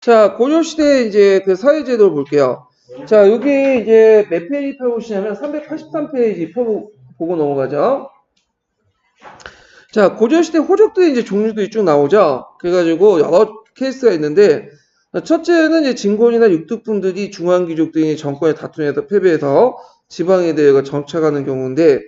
자, 고려시대 이제 그 사회제도 볼게요. 자, 여기 이제 몇 페이지 펴보시냐면 383페이지 보고 넘어가죠. 자, 고려시대 호족들의 이제 종류도 쭉 나오죠. 그래가지고 여러 케이스가 있는데, 첫째는 이제 진권이나 육득분들이 중앙귀족 등이 정권의 다툼에서 패배해서 지방에 대해 정착하는 경우인데,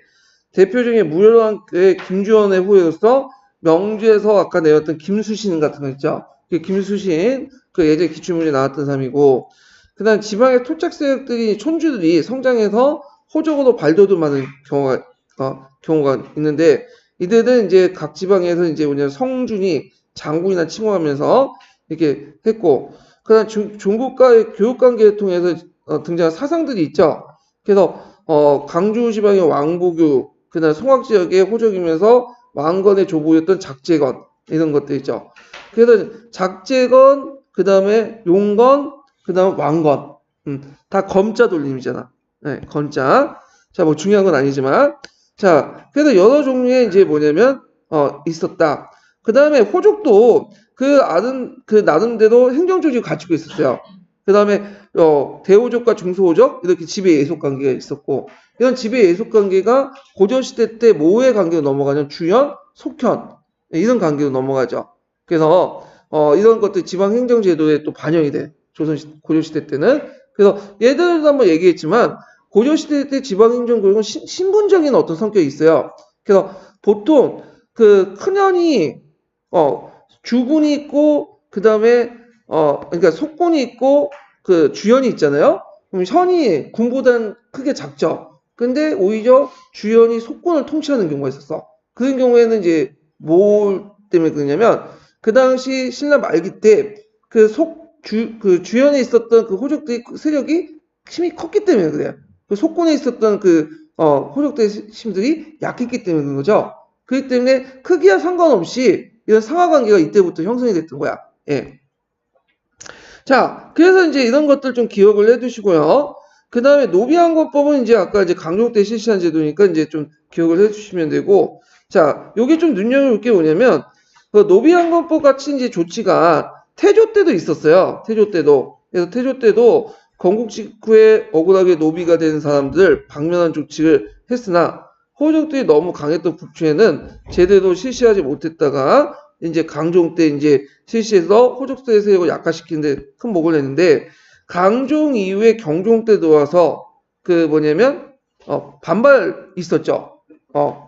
대표적인 무열왕의 김주원의 후예로서 명주에서 아까 내었던 김수신 같은 거 있죠. 그 김수신, 그 예전에 기출문제 나왔던 사람이고, 그 다음 지방의 토착 세력들이, 촌주들이 성장해서 호적으로 발돋움하는 경우가 있는데, 이들은 이제 각 지방에서 이제 뭐냐 성준이 장군이나 칭호하면서 이렇게 했고, 그 다음 중국과의 교육관계를 통해서 등장한 사상들이 있죠. 그래서 강주 지방의 왕보교, 그 다음 송악 지역의 호적이면서 왕건의 조보였던 작재건 이런 것들 있죠. 그래서 작재건, 그 다음에 용건, 그 다음 왕건, 다 검자 돌림이잖아. 네, 검자. 자, 뭐 중요한 건 아니지만, 자, 그래서 여러 종류의 이제 뭐냐면 있었다. 그 다음에 호족도 그 나름대로 행정조직을 갖추고 있었어요. 그 다음에 대호족과 중소호족 이렇게 지배 예속 관계가 있었고, 이런 지배 예속 관계가 고려시대 때 모의 관계로 넘어가는 주현, 속현 이런 관계로 넘어가죠. 그래서 이런 것들 지방 행정제도에 또 반영이 돼. 고려시대 때는. 그래서 예전에도 한번 얘기했지만 고려시대 때 지방행정교육은 신분적인 어떤 성격이 있어요. 그래서 보통 그 큰현이 주군이 있고 그 다음에 그러니까 속군이 있고 그 주현이 있잖아요. 그럼 현이 군보다는 크게 작죠. 근데 오히려 주현이 속군을 통치하는 경우가 있었어. 그런 경우에는 이제 뭘 때문에 그러냐면 그 당시 신라 말기 때 그 주현에 있었던 그 호족들의 세력이 힘이 컸기 때문에 그래요. 그 속군에 있었던 그 호족들의 힘들이 약했기 때문에 그런 거죠. 그렇기 때문에 크기와 상관없이 이런 상하관계가 이때부터 형성이 됐던 거야. 예. 자, 그래서 이제 이런 것들 좀 기억을 해두시고요. 그 다음에 노비항건법은 이제 아까 이제 강종 때 실시한 제도니까 이제 좀 기억을 해주시면 되고, 자, 요게 좀 눈여겨볼 게 뭐냐면, 그 노비항건법 같이 이제 조치가 태조 때도 있었어요. 태조 때도. 그래서 태조 때도 건국 직후에 억울하게 노비가 된 사람들 방면한 조치를 했으나 호족들이 너무 강했던 북주에는 제대로 실시하지 못했다가 이제 강종 때 이제 실시해서 호족들의 세력을 약화시키는데 큰 목을 냈는데 강종 이후에 경종 때 들어와서 그 뭐냐면 반발 있었죠.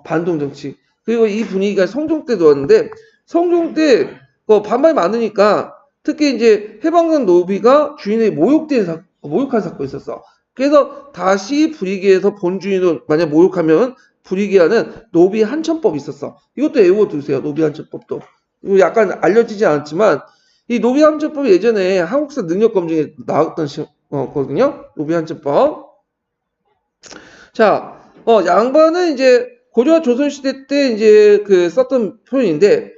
반동 정치. 그리고 이 분위기가 성종 때 들어왔는데 성종 때 반발이 많으니까 특히 이제 해방된 노비가 주인에게 모욕한 사건이 있었어. 그래서 다시 불이기에서 본주인을 만약 모욕하면 불이기하는 노비 한천법이 있었어. 이것도 외워두세요. 노비 한천법도. 이거 약간 알려지지 않았지만 이 노비 한천법이 예전에 한국사 능력 검증에 나왔던 거거든요. 노비 한천법. 자, 양반은 이제 고려와 조선시대 때 이제 그 썼던 표현인데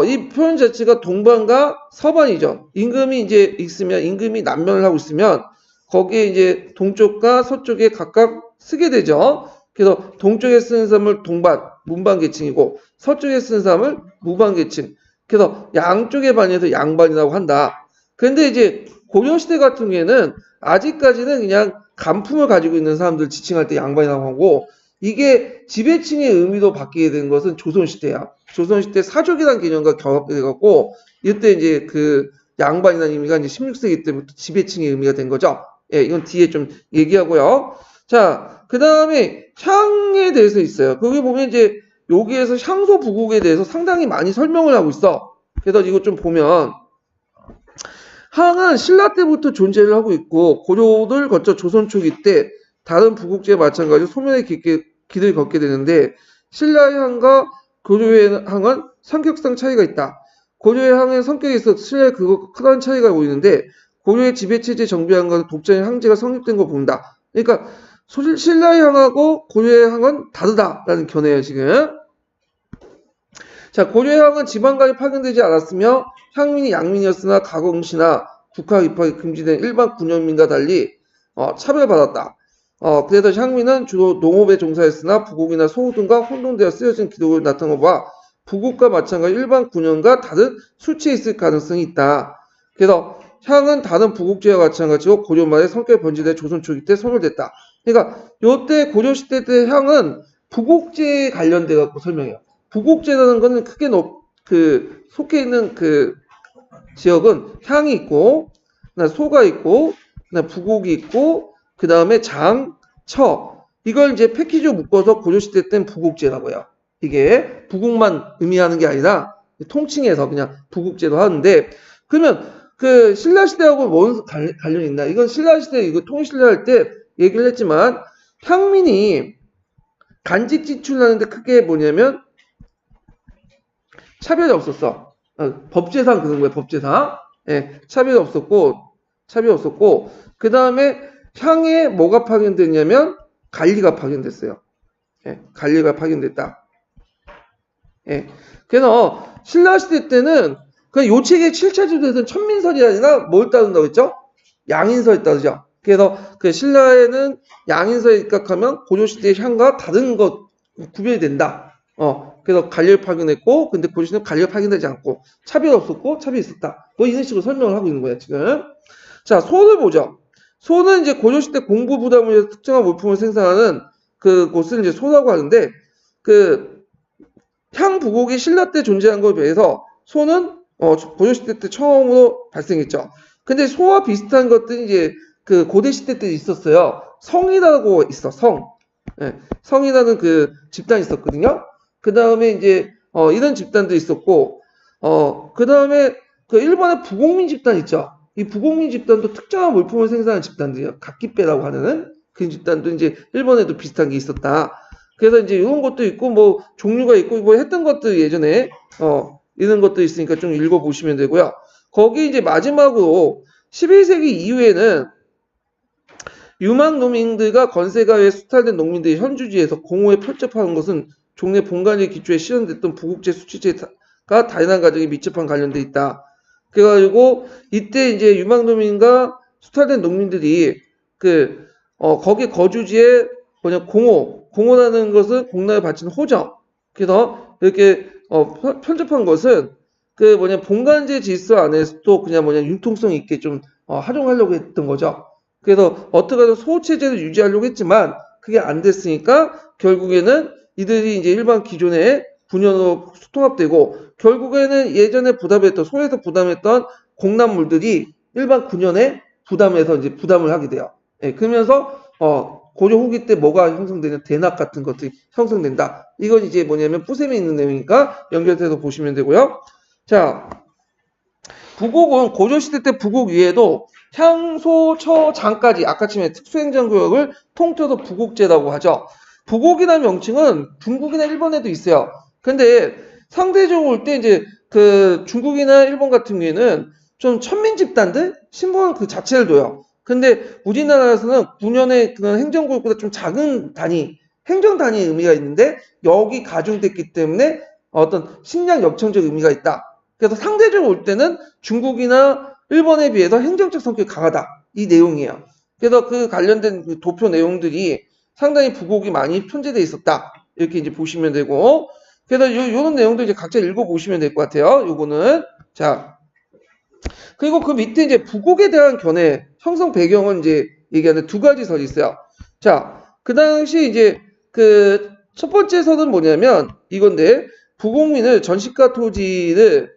이 표현 자체가 동반과 서반이죠. 임금이 이제 있으면 임금이 난면을 하고 있으면 거기에 이제 동쪽과 서쪽에 각각 쓰게 되죠. 그래서 동쪽에 쓰는 사람을 동반, 문반계층이고 서쪽에 쓰는 사람을 무반계층. 그래서 양쪽의 반에서 양반이라고 한다. 그런데 이제 고려시대 같은 경우에는 아직까지는 그냥 간품을 가지고 있는 사람들 지칭할 때 양반이라고 하고 이게 지배층의 의미도 바뀌게 된 것은 조선시대야. 조선시대 사족이라는 개념과 결합돼갖고 이때 이제 그 양반이라는 의미가 이제 16세기 때부터 지배층의 의미가 된 거죠. 예, 이건 뒤에 좀 얘기하고요. 자, 그 다음에 향에 대해서 있어요. 거기 보면 이제 여기에서 향소 부국에 대해서 상당히 많이 설명을 하고 있어. 그래서 이거 좀 보면 항은 신라 때부터 존재를 하고 있고 고려를 거쳐 조선 초기 때 다른 부국제와 마찬가지로 소면의 길을 걷게 되는데 신라의 항과 고려의 항은 성격상 차이가 있다. 고려의 항의 성격에 있어 신라의 그거 크다는 차이가 보이는데 고려의 지배체제 정비항과 독자의 항제가 성립된 거 본다. 그러니까 신라의 항하고 고려의 항은 다르다라는 견해예요 지금. 자, 고려의 항은 지방간이 파견되지 않았으며 향민이 양민이었으나 가공시나 국학 입학이 금지된 일반 군현민과 달리 차별받았다. 그래서 향민은 주로 농업에 종사했으나 부국이나 소호등과 혼동되어 쓰여진 기록을 나타낸 바 부국과 마찬가지 일반 군현과 다른 수치에 있을 가능성이 있다. 그래서 향은 다른 부국제와 마찬가지로 고려 말에 성격이 번지돼 조선 초기 때 소멸됐다. 그러니까 요때 고려시대 때 향은 부국제에 관련돼 갖고 설명해요. 부국제라는 거는 크게 그 속해 있는 그 지역은 향이 있고, 소가 있고, 부곡이 있고, 그 다음에 장, 처. 이걸 이제 패키지로 묶어서 고려시대 때는 부국제라고 해요. 이게 부국만 의미하는 게 아니라 통칭해서 그냥 부국제로 하는데, 그러면 그 신라시대하고 뭔 관련이 있나? 이건 신라시대 이거 통일신라할 때 얘기를 했지만, 향민이 간직 지출하는데 크게 뭐냐면 차별이 없었어. 법제상 그런 거예요. 법제상. 예, 차별이 없었고, 그 다음에 향에 뭐가 파견됐냐면 관리가 파견됐어요. 예, 관리가 파견됐다. 예, 그래서 신라시대 때는 그 요책의 7차 지도에서는 천민설이 아니라 뭘 따른다고 했죠? 양인설이 따르죠. 그래서 그 신라에는 양인설에 입각하면 고려시대의 향과 다른 것 구별이 된다. 그래서 관리를 파견했고, 근데 고려시대는 관리가 파견되지 않고, 차별이 없었고, 차별이 있었다. 뭐 이런 식으로 설명을 하고 있는 거야, 지금. 자, 소를 보죠. 소는 이제 고려시대 공부 부담을 위해서 특정한 물품을 생산하는 그곳을 이제 소라고 하는데, 그, 향 부곡이 신라 때 존재한 것에 비해서 소는, 고려시대 때 처음으로 발생했죠. 근데 소와 비슷한 것들이 이제 그 고대시대 때 있었어요. 성이라고 있어, 성. 예, 성이라는 그 집단이 있었거든요. 그 다음에 이제, 이런 집단도 있었고, 그 다음에 그 일본의 부곡민 집단 있죠. 이 부곡민 집단도 특정한 물품을 생산하는 집단들이에요. 각기배라고 하는 그 집단도 이제 일본에도 비슷한 게 있었다. 그래서 이제 이런 것도 있고, 뭐, 종류가 있고, 뭐 했던 것들 예전에, 이런 것도 있으니까 좀 읽어보시면 되고요. 거기 이제 마지막으로 11세기 이후에는 유망 농민들과 건세가에 수탈된 농민들이 현주지에서 공호에 편집하는 것은 종래 본관의 기초에 실현됐던 부국제 수치제가 다양한 가정에 밀접한 관련돼 있다. 그래가지고 이때 이제 유망 농민과 수탈된 농민들이 거기 거주지에 공호라는 것은 공나라에 바치는 호정. 그래서 이렇게 편집한 것은 본관제 질서 안에서도 그냥 융통성 있게 좀 활용하려고 했던 거죠. 그래서 어떻게든 소체제를 유지하려고 했지만 그게 안 됐으니까 결국에는 이들이 이제 일반 기존의 분연으로 통합되고 결국에는 예전에 소에서 부담했던 공납물들이 일반 군연에 부담해서 이제 부담을 하게 돼요. 예, 그러면서 고려 후기 때 뭐가 형성되냐 대낙 같은 것들이 형성된다. 이건 이제 뭐냐면 뿌셈에 있는 내용이니까 연결해서 보시면 되고요. 자, 부곡은 고려시대 때 부곡 위에도 향, 소, 처, 장까지 아까 처음에 특수행정구역을 통틀어서 부곡제라고 하죠. 부곡이라는 명칭은 중국이나 일본에도 있어요. 근데 상대적으로 볼 때 이제 그 중국이나 일본 같은 경우에는 좀 천민 집단들 신분 그 자체를 둬요. 근데 우리나라에서는 9년의 그런 행정구역보다 좀 작은 단위, 행정 단위의 의미가 있는데 여기 가중됐기 때문에 어떤 식량 역청적 의미가 있다. 그래서 상대적으로 볼 때는 중국이나 일본에 비해서 행정적 성격이 강하다. 이 내용이에요. 그래서 그 관련된 그 도표 내용들이 상당히 부곡이 많이 편제되어 있었다. 이렇게 이제 보시면 되고. 그래서 요런 내용도 이제 각자 읽어보시면 될 것 같아요. 요거는. 자. 그리고 그 밑에 이제 부곡에 대한 견해, 형성 배경은 이제 얘기하는 두 가지 설이 있어요. 자. 그 당시 이제 그 첫 번째 설은 뭐냐면 이건데, 부곡민을 전시가 토지를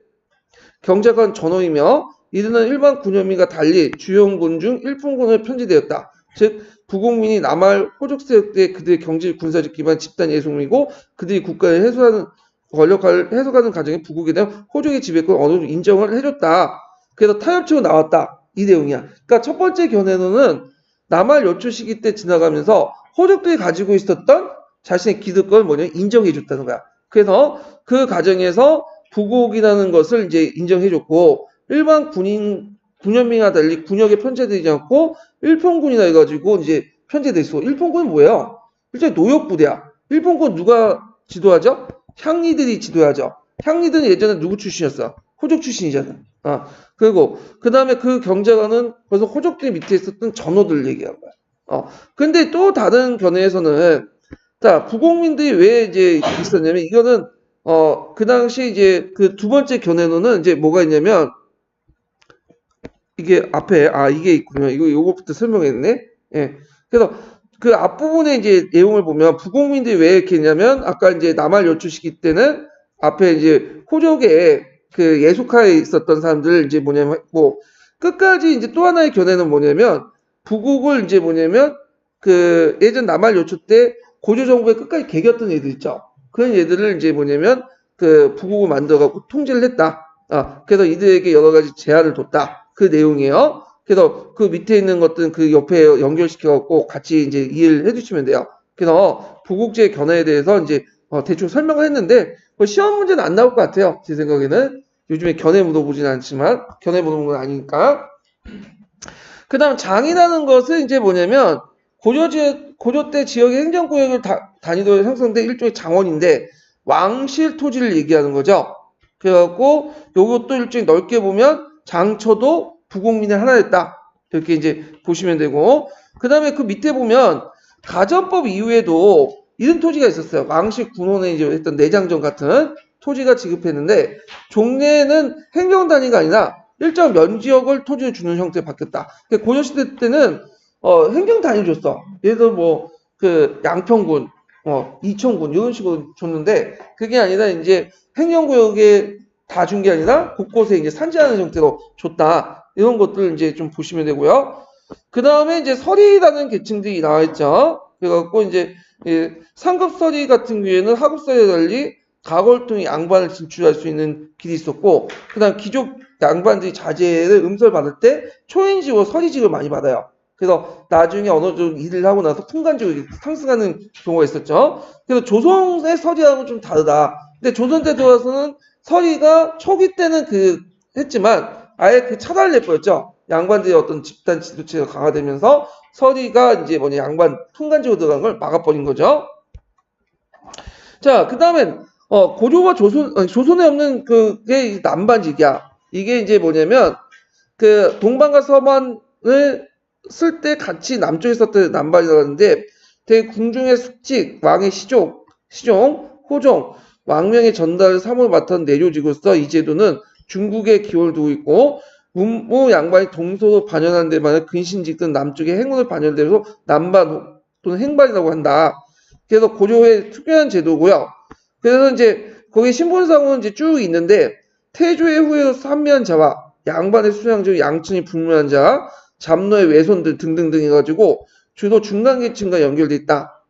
경작한 전호이며 이들은 일반 군현민과 달리 주영군 중 일품군을 편지되었다. 즉 부곡민이 남할 호족세력 때 그들의 경제 군사적 기반 집단 예속이고 그들이 국가를 해소하는 권력을 해석하는 과정에 부국에 대한 호족의 지배권 어느 정도 인정을 해줬다. 그래서 타협책으로 나왔다. 이 내용이야. 그러니까 첫 번째 견해로는 남할 여초 시기 때 지나가면서 호족들이 가지고 있었던 자신의 기득권을 인정해줬다는 거야. 그래서 그 과정에서 부곡이라는 것을 이제 인정해줬고 일반 군현민과 달리 군역에 편제되지 않고 일평군이라 해가지고 이제 편제돼 있어. 일평군은 뭐예요? 일종의 노역부대야. 일평군 누가 지도하죠? 향리들이 지도하죠. 향리들은 예전에 누구 출신이었어? 호족 출신이잖아. 그리고 그 다음에 그 경제관은 벌써 호족들 밑에 있었던 전호들 얘기한 거야. 근데 또 다른 견해에서는 자 부곡민들이 왜 이제 있었냐면 이거는 그 당시 이제 그 두 번째 견해로는 이제 뭐가 있냐면 이게 앞에 이게 있군요. 요거부터 설명했네. 예. 그래서 그 앞부분에 이제 내용을 보면 부국민들이 왜 이렇게 했냐면 아까 이제 남할 요추시기 때는 앞에 이제 호족에 그 예속하에 있었던 사람들 이제 뭐냐면 뭐 끝까지 이제 또 하나의 견해는 뭐냐면 부국을 이제 뭐냐면 그 예전 남할 요추 때 고조 정부에 끝까지 개겼던 애들 있죠. 그런 애들을 이제 뭐냐면 그 부국을 만들어갖고 통제를 했다. 그래서 이들에게 여러 가지 제한을 뒀다. 그 내용이에요. 그래서 그 밑에 있는 것들은 그 옆에 연결시켜갖고 같이 이제 이해를 해주시면 돼요. 그래서 부국제 견해에 대해서 이제 대충 설명을 했는데 뭐 시험 문제는 안 나올 것 같아요. 제 생각에는 요즘에 견해 물어보진 않지만 견해 물어보는 건 아니니까. 그 다음 장이라는 것은 이제 뭐냐면 고조 때 지역의 행정구역을 단위로 형성된 일종의 장원인데 왕실 토지를 얘기하는 거죠. 그래갖고 요것도 일종의 넓게 보면 장처도 부국민의 하나였다. 이렇게 이제 보시면 되고 그 다음에 그 밑에 보면 가전법 이후에도 이런 토지가 있었어요. 왕실 군원에 이제 했던 내장전 같은 토지가 지급했는데 종래는 행정 단위가 아니라 일정 면지역을 토지를 주는 형태로 바뀌었다. 고려시대 때는 행정 단위 줬어. 예를 들어 뭐 그 양평군, 이천군 이런 식으로 줬는데 그게 아니라 이제 행정구역에 다 준 게 아니라 곳곳에 이제 산지하는 형태로 줬다. 이런 것들 이제 좀 보시면 되고요. 그 다음에 이제 서리라는 계층들이 나와 있죠. 그래갖고 이제 상급서리 같은 경우에는 하급서리와 달리 가골통이 양반을 진출할 수 있는 길이 있었고, 그 다음 귀족 양반들이 자제를 음설받을 때 초인직으로 서리직을 많이 받아요. 그래서 나중에 어느 정도 일을 하고 나서 풍간직으로 상승하는 경우가 있었죠. 그래서 조선의 서리하고는 좀 다르다. 근데 조선 때 들어와서는 서리가 초기 때는 했지만 아예 차단을 해버렸죠. 양반들의 어떤 집단 지도체가 강화되면서 서리가 이제 양반 풍간직으로 들어간 걸 막아버린 거죠. 자, 그 다음엔 고조와 조선에 없는 그게 남반직이야. 이게 이제 뭐냐면 그 동방과 서반을 쓸 때 같이 남쪽에 썼던 남반이라고 하는데 되게 궁중의 숙직, 왕의 시종, 호종, 왕명의 전달을 사무를 맡은 내조직으로서 이 제도는 중국에 기원을 두고 있고 문무 양반이 동서로 반연하는 데만 근신직은 남쪽에 행운을 반연되어서 남반 또는 행반이라고 한다. 그래서 고조의 특별한 제도고요. 그래서 이제 거기 신분상은 이제 쭉 있는데 태조의 후예로서 한미한 자와 양반의 수양적 양천이 불문한 자, 잡노의 외손들 등등등 해가지고 주로 중간계층과 연결돼 있다.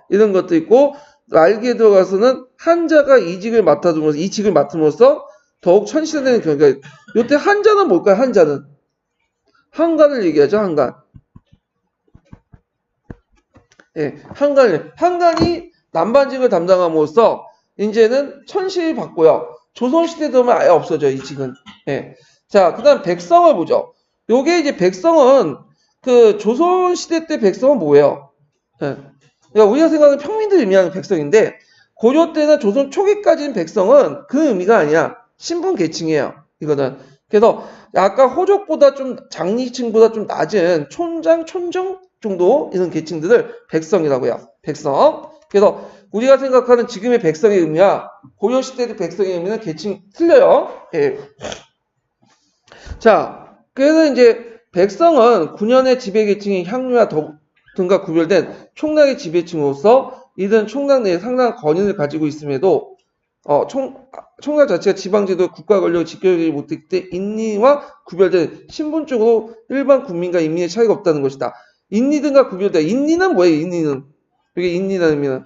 이런 것도 있고 말기에 들어가서는 한자가 이직을 맡음으로써 더욱 천시되는 경우가 요때 한자는 뭘까요? 한자는 한간을 얘기하죠. 한간. 예, 한간이 남반직을 담당함으로써 이제는 천시를 받고요. 조선시대 되면 아예 없어져요. 이 직은. 예. 자, 그 다음 백성을 보죠. 요게 이제 백성은 조선시대 때 백성은 뭐예요? 예. 그러니까 우리가 생각하는 평민들 의미하는 백성인데 고려 때나 조선 초기까지는 백성은 그 의미가 아니야. 신분 계층이에요. 이거는. 그래서 아까 호족보다 좀 장리층보다 좀 낮은 촌장, 촌정 정도 이런 계층들을 백성이라고요. 백성. 그래서 우리가 생각하는 지금의 백성의 의미와 고려시대의 백성의 의미는 계층 틀려요. 예. 자, 그래서 이제 백성은 9년의 지배계층이 향유와 등과 구별된 총락의 지배층으로서 이들은 총락 내에 상당한 권위를 가지고 있음에도 총락 자체가 지방제도의 국가 권력을 지켜주지 못했기 때문에 인리와 구별된 신분적으로 일반 국민과 인민의 차이가 없다는 것이다. 인리 등과 구별된 인리는 뭐예요? 인리는 여기 인리라는 의미는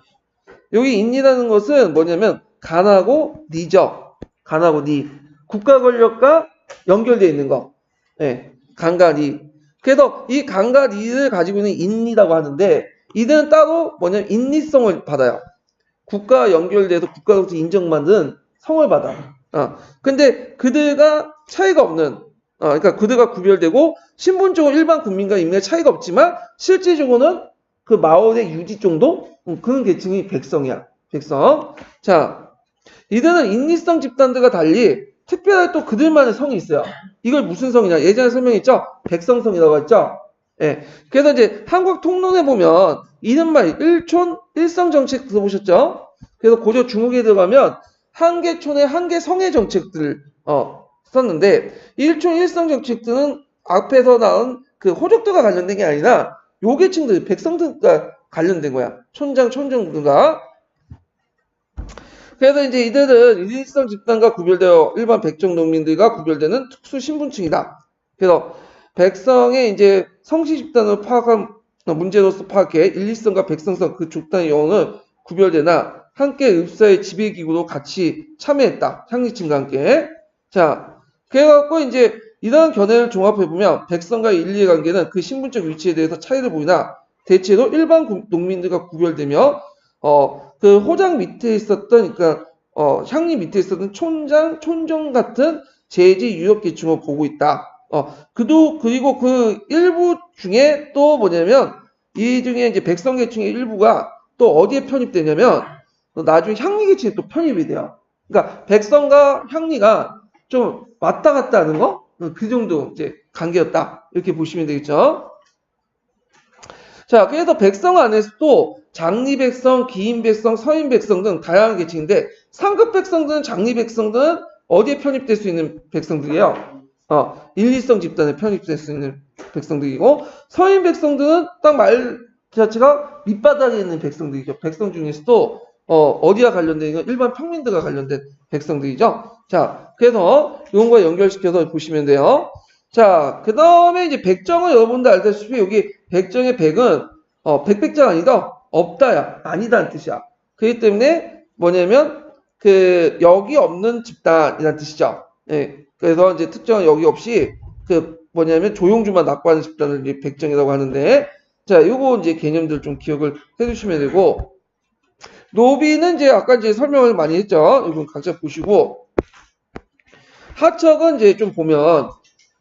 여기 인리라는 것은 뭐냐면 간하고 니죠. 간하고 니 국가 권력과 연결되어 있는 거. 예, 간과 니. 그래서 이 간과 니를 가지고 있는 인리라고 하는데 이들은 따로 뭐냐면 인리성을 받아요. 국가와 연결돼서 국가로부터 인정받는 성을 받아. 근데 그들과 차이가 없는, 그러니까 그들과 구별되고 신분적으로 일반 국민과 인민의 차이가 없지만 실질적으로는 그 마을의 유지 정도? 그런 계층이 백성이야. 백성. 자, 이들은 인리성 집단들과 달리 특별하게 또 그들만의 성이 있어요. 이걸 무슨 성이냐? 예전에 설명했죠? 백성성이라고 했죠? 예. 그래서 이제 한국 통론에 보면 이른바 일촌 일성 정책 들어보셨죠? 그래서 고려 중국에 들어가면 한 개 촌에 한 개 성의 정책들을 썼는데 일촌 일성 정책들은 앞에서 나온 그 호족도가 관련된 게 아니라 요 계층들 백성들과 관련된 거야. 촌장, 촌정들과. 그래서 이제 이들은 일일성 집단과 구별되어 일반 백정 농민들과 구별되는 특수 신분층이다. 그래서 백성의 이제 성씨 집단을 파악한 문제로서 파악해 일일성과 백성성 그 집단의 영혼을 구별되나 함께 읍사의 지배기구로 같이 참여했다. 향리층과 함께. 자, 그래갖고 이제 이러한 견해를 종합해보면 백성과 인리의 관계는 그 신분적 위치에 대해서 차이를 보이나 대체로 일반 농민들과 구별되며 그 호장 밑에 있었던 그러니까 향리 밑에 있었던 촌장, 촌정 같은 재지 유역 계층을 보고 있다. 그리고 그 일부 중에 또 뭐냐면 이 중에 이제 백성 계층의 일부가 또 어디에 편입되냐면 나중에 향리 계층에 또 편입이 돼요. 그러니까 백성과 향리가 좀 왔다 갔다 하는 거? 그 정도 이제 관계였다. 이렇게 보시면 되겠죠. 자, 그래서 백성 안에서도 장리백성, 기인백성, 서인백성 등 다양한 계층인데 상급 백성들은 장리백성들은 어디에 편입될 수 있는 백성들이에요? 일리성 집단에 편입될 수 있는 백성들이고 서인백성들은 딱 말 자체가 밑바닥에 있는 백성들이죠. 백성 중에서도 어디와 관련된 건 일반 평민들과 관련된 백성들이죠. 자, 그래서 이런과 연결시켜서 보시면 돼요. 자, 그 다음에 이제 백정은 여러분들 알다시피 여기 백정의 백은 백백장 아니다. 없다야. 아니다는 뜻이야. 그렇기 때문에 뭐냐면 그 여기 없는 집단이라는 뜻이죠. 예. 그래서 이제 특정한 여기 없이 그 뭐냐면 조용주만 납부하는 집단을 이제 백정이라고 하는데 자, 요거 이제 개념들 좀 기억을 해 주시면 되고 노비는 이제 아까 이제 설명을 많이 했죠. 이건 각자 보시고 하척은 이제 좀 보면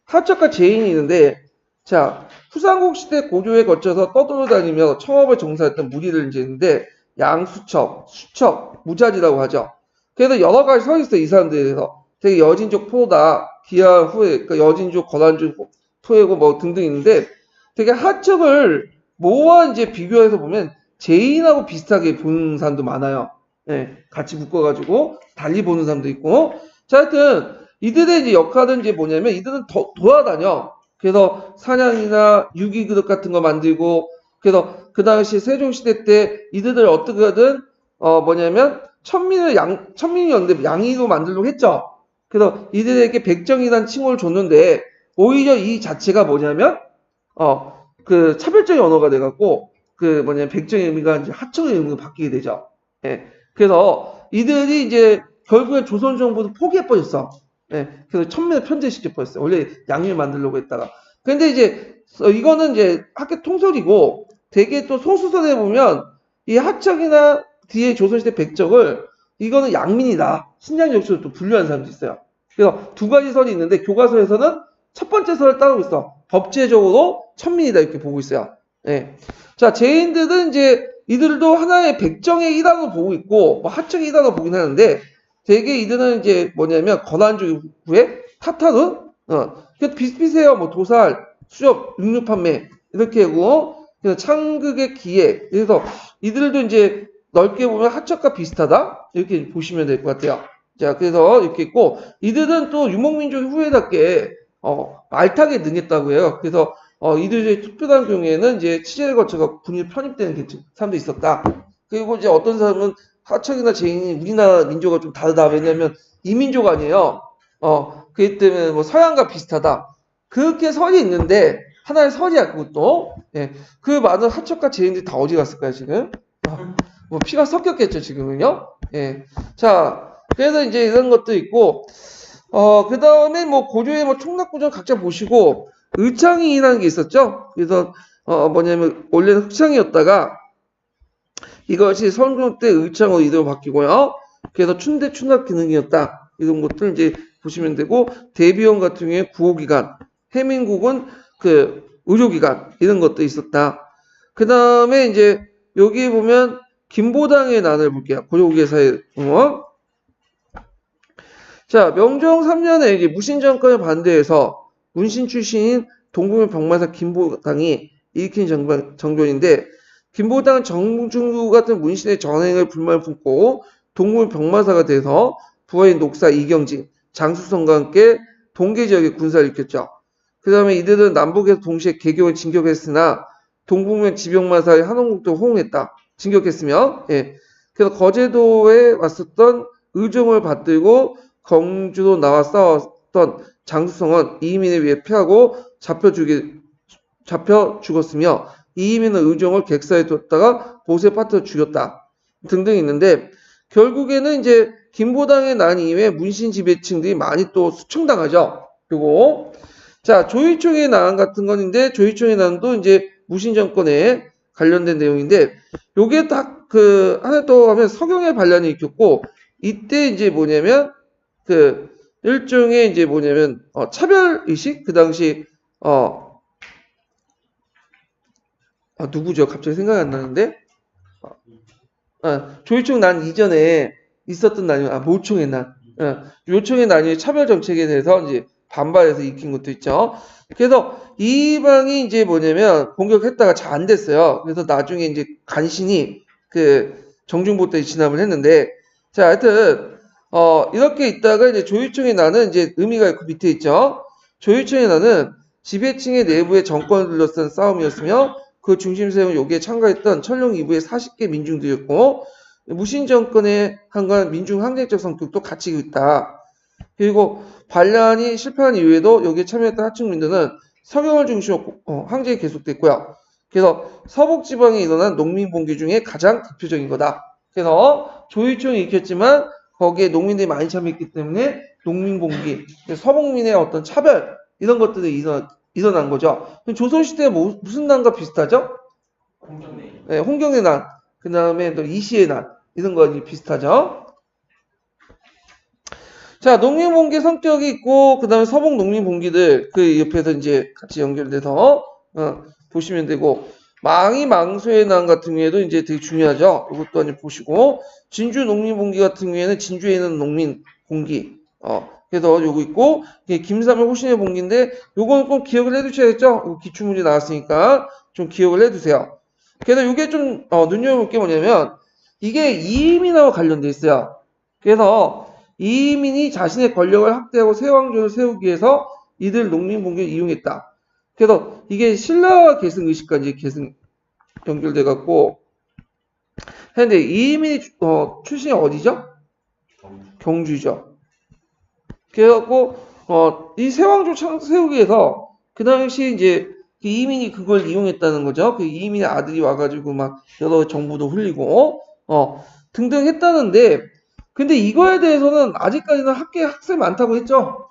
하척과 제인이 있는데 자, 후삼국 시대 고조에 거쳐서 떠돌아다니며 청업을 정사했던 무리를 이제 있는데 양수척, 수척, 무자지라고 하죠. 그래서 여러 가지 서 있어요. 이 사람들에 대해서. 되게 여진족 포다, 기하 후에, 그러니까 여진족, 거란족 토해고 뭐 등등 있는데 되게 하척을 뭐와 이제 비교해서 보면 제인하고 비슷하게 보는 사람도 많아요. 네, 같이 묶어가지고 달리 보는 사람도 있고. 자, 하여튼 이들의 이제 역할은 이제 뭐냐면 이들은 돌아다녀. 그래서 사냥이나 유기그릇 같은 거 만들고 그래서 그 당시 세종시대 때 이들을 어떻게든 뭐냐면 천민이었는데 양이로 만들려고 했죠. 그래서 이들에게 백정이라는 칭호를 줬는데 오히려 이 자체가 뭐냐면 그 차별적인 언어가 돼갖고 그 뭐냐면 백정의 의미가 이제 하청의 의미로 바뀌게 되죠. 예. 그래서 이들이 이제 결국에 조선 정부도 포기해버렸어. 예. 그래서 천민을 편제시켜버렸어요. 원래 양을 만들려고 했다가. 근데 이제 이거는 이제 학계 통설이고 되게 또 소수설에 보면 이 하척이나 뒤에 조선시대 백정을 이거는 양민이다. 신장 역시로 또 분류하는 사람도 있어요. 그래서 두 가지 설이 있는데 교과서에서는 첫 번째 설을 따르고 있어. 법제적으로 천민이다 이렇게 보고 있어요. 예. 자, 제인들은 이제 이들도 하나의 백정의 일환으로 보고 있고 뭐 하척의 일환으로 보긴 하는데 되게 이들은 이제 뭐냐면 거란족 후에 타타르 그래서 비슷비슷해요. 뭐 도살, 수렵, 육류 판매 이렇게 하고 그래서 창극의 기회 그래서 이들도 이제 넓게 보면 하척과 비슷하다 이렇게 보시면 될 것 같아요. 자, 그래서 이렇게 있고 이들은 또 유목민족 후예답게 말타기에 능했다고 해요. 그래서 이들의 특별한 경우에는 이제 취재를 거쳐서 군이 편입되는 사람도 있었다. 그리고 이제 어떤 사람은 하척이나 제인이 우리나라 민족과 좀 다르다. 왜냐면 이민족 아니에요. 그렇기 때문에 뭐 서양과 비슷하다. 그렇게 설이 있는데 하나의 설이야 그것도. 예. 그 많은 하척과 제인들이 다 어디 갔을까요 지금? 뭐 피가 섞였겠죠 지금은요. 예. 자, 그래서 이제 이런 것도 있고 그 다음에 뭐 고조의 뭐 총락구전 각자 보시고 의창이라는 게 있었죠. 그래서 뭐냐면 원래는 흑창이었다가 이것이 선조 때 의창으로 이름을 바뀌고요. 그래서 춘대 춘락 기능이었다. 이런 것들 이제 보시면 되고 대비원 같은 경우에 구호기관, 해민국은 그 의료기관 이런 것도 있었다. 그 다음에 이제 여기 보면 김보당의 난을 볼게요. 고려국예사의 응원. 자, 명종 3년에 이제 무신정권에 반대해서 문신 출신인 동국의 병마사 김보당이 일으킨 정변인데 김보당은 정중부 같은 문신의 전행을 불만을 품고 동국의 병마사가 돼서 부하인 녹사 이경진, 장수성과 함께 동계 지역에 군사를 일으켰죠. 그 다음에 이들은 남북에서 동시에 개경을 진격했으나 동북면 지병마사의 한원국도 호응했다. 진격했으며, 예. 그래서 거제도에 왔었던 의종을 받들고 경주로 나와 싸웠던 장수성은 이민에 의해 피하고 잡혀 죽었으며 이민은 의종을 객사에 뒀다가 보수에 빠뜨려 죽였다. 등등 있는데 결국에는 이제 김보당의 난 이후에 문신 지배층들이 많이 또 수청당하죠. 그리고 자 조이총의 난 같은 건인데 조이총의 난도 이제 무신 정권에 관련된 내용인데 요게 딱 그 하나 또 하면 서경의 반란이 일으켰고 이때 이제 뭐냐면 그 일종의 이제 뭐냐면 차별 의식 그 당시 누구죠? 갑자기 생각이 안 나는데 조이총 난 이전에 있었던 난이 모총의 난 요총의 난이 차별 정책에 대해서 이제 반발해서 익힌 것도 있죠. 그래서 이방이 이제 뭐냐면 공격했다가 잘 안 됐어요. 그래서 나중에 이제 간신히 그 정중보 때 진압을 했는데 자 하여튼 이렇게 있다가 이제 조이총의 난은 이제 의미가 있고 밑에 있죠. 조이총의 난은 지배층의 내부의 정권을 둘러싼 싸움이었으며 그 중심 세운 여기에 참가했던 천룡 이부의 40개 민중들이었고 무신 정권의 한간 민중 항쟁적 성격도 같이 있다. 그리고 반란이 실패한 이후에도 여기에 참여했던 하층민들은 서경을 중심으로 항쟁이 계속됐고요. 그래서 서북 지방에 일어난 농민봉기 중에 가장 대표적인 거다. 그래서 조이총이 익혔지만 거기에 농민들이 많이 참여했기 때문에 농민봉기, 서북민의 어떤 차별 이런 것들이 일어난 거죠. 조선시대에 무슨 난과 비슷하죠? 홍경래. 네, 홍경의 난, 그 다음에 또 이시의 난 이런 거 비슷하죠. 자, 농민봉기 성격이 있고 그 다음에 서북 농민봉기들 그 옆에서 이제 같이 연결돼서 보시면 되고 망이 망소의 난 같은 경우에도 이제 되게 중요하죠. 이것도 이제 보시고 진주 농민봉기 같은 경우에는 진주에 있는 농민봉기 그래서 요거 있고 김삼의 호신의 봉기인데 요거는 꼭 기억을 해두셔야겠죠. 기출문제 나왔으니까 좀 기억을 해두세요. 그래서 요게 좀 눈여겨볼 게 뭐냐면 이게 이민하고 관련돼 있어요. 그래서 이민이 자신의 권력을 확대하고 새 왕조를 세우기 위해서 이들 농민봉기를 이용했다. 그래서 이게 신라 계승 의식까지 계승 연결돼 갖고 근데 이민이 출신이 어디죠? 경주죠. 그래갖고 이 세왕조 세우기 위해서 그 당시 이제 이민이 그걸 이용했다는 거죠. 그 이민의 아들이 와가지고 막 여러 정보도 흘리고 등등 했다는데 근데 이거에 대해서는 아직까지는 학생 많다고 했죠.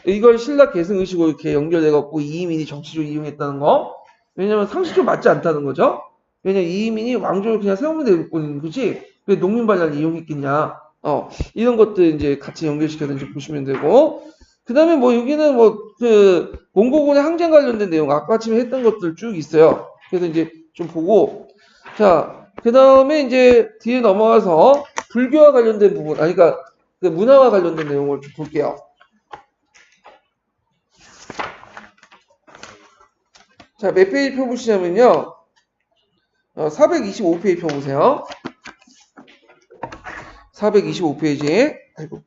이걸 신라 계승 의식으로 이렇게 연결돼갖고 이민이 정치적으로 이용했다는 거. 왜냐면 상식적으로 맞지 않다는 거죠. 왜냐면 이민이 왕조를 그냥 세우면 될 뿐인 거지 왜 농민 반란을 이용했겠냐. 이런 것들 이제 같이 연결시켜서 보시면 되고, 그 다음에 뭐 여기는 몽고군의 항쟁 관련된 내용, 아까 아침에 했던 것들 쭉 있어요. 그래서 이제 좀 보고, 자, 그 다음에 이제 뒤에 넘어가서 불교와 관련된 부분, 그러니까 그 문화와 관련된 내용을 좀 볼게요. 자, 몇 페이지 펴 보시냐면요. 425페이지 펴 보세요. 425페이지. 아이고.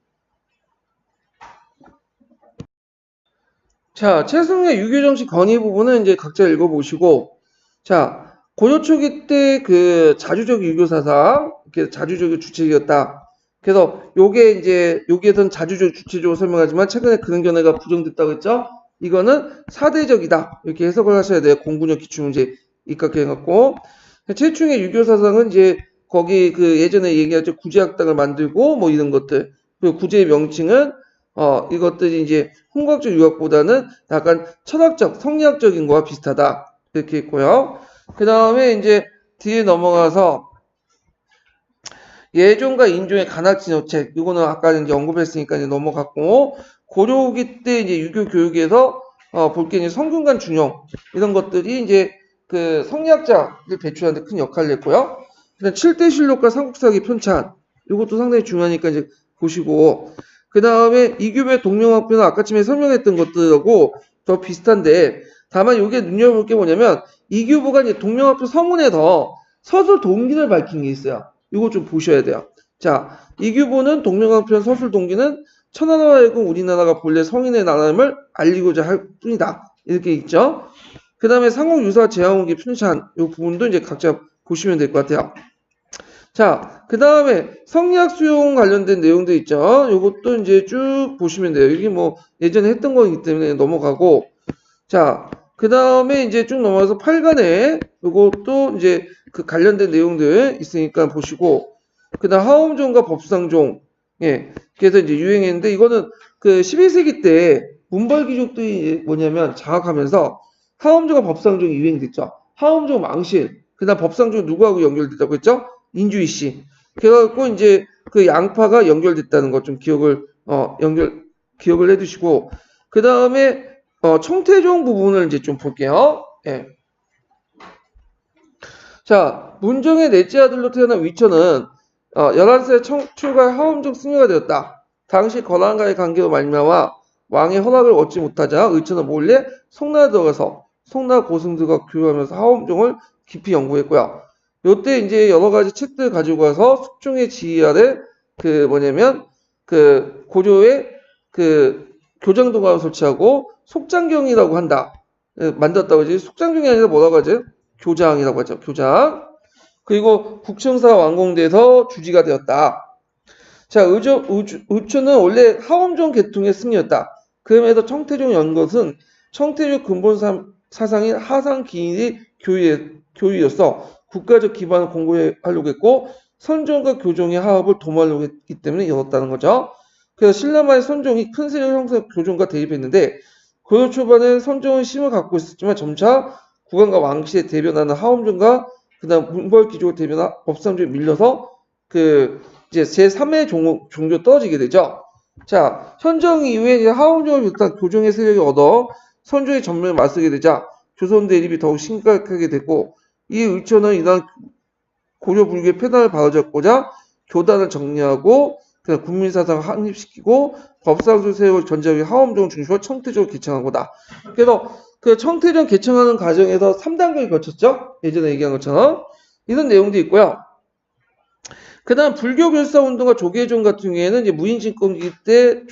자, 최승우의 유교 정치 건의 부분은 이제 각자 읽어보시고, 자, 고려 초기 때 그 자주적 유교 사상, 이렇게 자주적이 주체적이었다. 그래서 요게 이제 여기에서는 자주적 주체적으로 설명하지만 최근에 그런 견해가 부정됐다고 했죠. 이거는 사대적이다. 이렇게 해석을 하셔야 돼요. 공군역 기출문제 입각해갖고. 최충의 유교 사상은 이제 거기 그 예전에 얘기했죠. 구제학당을 만들고 뭐 이런 것들. 그리고 구제의 명칭은 이것들이 이제 홍학적 유학보다는 약간 철학적, 성리학적인 거와 비슷하다. 이렇게 있고요. 그 다음에 이제 뒤에 넘어가서 예종과 인종의 간학진호책. 이거는 아까 이제 언급했으니까 이제 넘어갔고, 고려기 때 이제 유교 교육에서 볼 게 이제 성균관 중용 이런 것들이 이제 그 성리학자를 배출하는데 큰 역할을 했고요. 그다음 7대 실록과 삼국사기 편찬 이것도 상당히 중요하니까 이제 보시고 그 다음에 이규배 동명학표는 아까쯤에 설명했던 것들하고 더 비슷한데 다만 이게 눈여겨볼 게 뭐냐면 이규보가 이제 동명학표 서문에서 서술 동기를 밝힌 게 있어요. 이거 좀 보셔야 돼요. 자, 이규보는 동명학표 서술 동기는 천하나라에고 우리나라가 본래 성인의 나라임을 알리고자 할 뿐이다. 이렇게 있죠. 그 다음에 상옥유사 제왕후기 편찬 이 부분도 이제 각자 보시면 될 것 같아요. 자, 그 다음에 성리학 수용 관련된 내용도 있죠. 이것도 이제 쭉 보시면 돼요. 이게 뭐 예전에 했던 거기 때문에 넘어가고. 자, 그 다음에 이제 쭉 넘어가서 8간에 이것도 이제 그 관련된 내용들 있으니까 보시고. 그 다음 하엄종과 법상종. 예. 그래서 이제 유행했는데 이거는 그 11세기 때 문벌귀족들이 뭐냐면 장악하면서 하엄종과 법상종이 유행됐죠. 하엄종 망실. 그 다음 법상종 누구하고 연결됐다고 했죠? 인주이 씨. 그래갖고 이제 그 양파가 연결됐다는 것 좀 기억을 해두시고 그 다음에 청태종 부분을 이제 좀 볼게요. 예. 자, 문종의 넷째 아들로 태어난 위천은 11세 청출과 하엄종 승려가 되었다. 당시 건왕과의 관계로 말미암아 왕의 허락을 얻지 못하자 의천은 몰래 송나라에 들어가서 송나라 고승들과 교류하면서 하엄종을 깊이 연구했고요. 요때 이제 여러 가지 책들 가지고 와서 숙종의 지휘 아래 그 뭐냐면 그 고조의 그 교장도관을 설치하고 속장경이라고 한다. 만들었다고 하지. 속장경이 아니라 뭐라고 하죠? 교장이라고 하죠. 교장. 그리고 국청사 완공돼서 주지가 되었다. 자, 의초는 원래 하엄종 계통의 승리였다. 그럼에도 청태종 연것은 청태종 근본 사상인 하상 기인이 교위였어. 국가적 기반을 공고하려고 했고 선종과 교종의 화합을 도모하려고 했기 때문에 열었다는 거죠. 그래서 신라만의 선종이 큰 세력 형성 교종과 대립했는데 고려 초반에 선종은 힘을 갖고 있었지만 점차 국왕과 왕실에 대변하는 하엄종과 그다음 문벌귀족을 대변한 법상종에 밀려서 그 이제 제3의 종조 떨어지게 되죠. 자, 선종 이후에 이제 하엄종을 비롯한 교종의 세력이 얻어 선종의 전면에 맞서게 되자 조선 대립이 더욱 심각하게 됐고 이 의천은 이날 고려 불교의 폐단을 바로잡고자 교단을 정리하고 국민사상을 확립시키고 법상조 세력을 전제하기 하엄종 중심으로 청태종을 개창한 거다. 그래서 그 청태종 개창하는 과정에서 3단계를 거쳤죠. 예전에 얘기한 것처럼 이런 내용도 있고요. 그 다음 불교 결사운동과 조계종 같은 경우에는 이제 무인진권기 때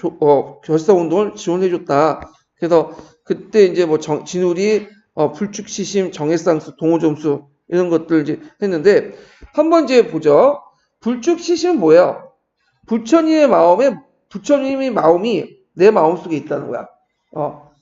결사운동을 지원해줬다. 그래서 그때 이제 뭐 진울이 불축시심, 정해쌍수, 동호점수 이런 것들 이제 했는데 한번 이제 보죠. 불축시심은 뭐예요? 부처님의 마음이 내 마음속에 있다는 거야.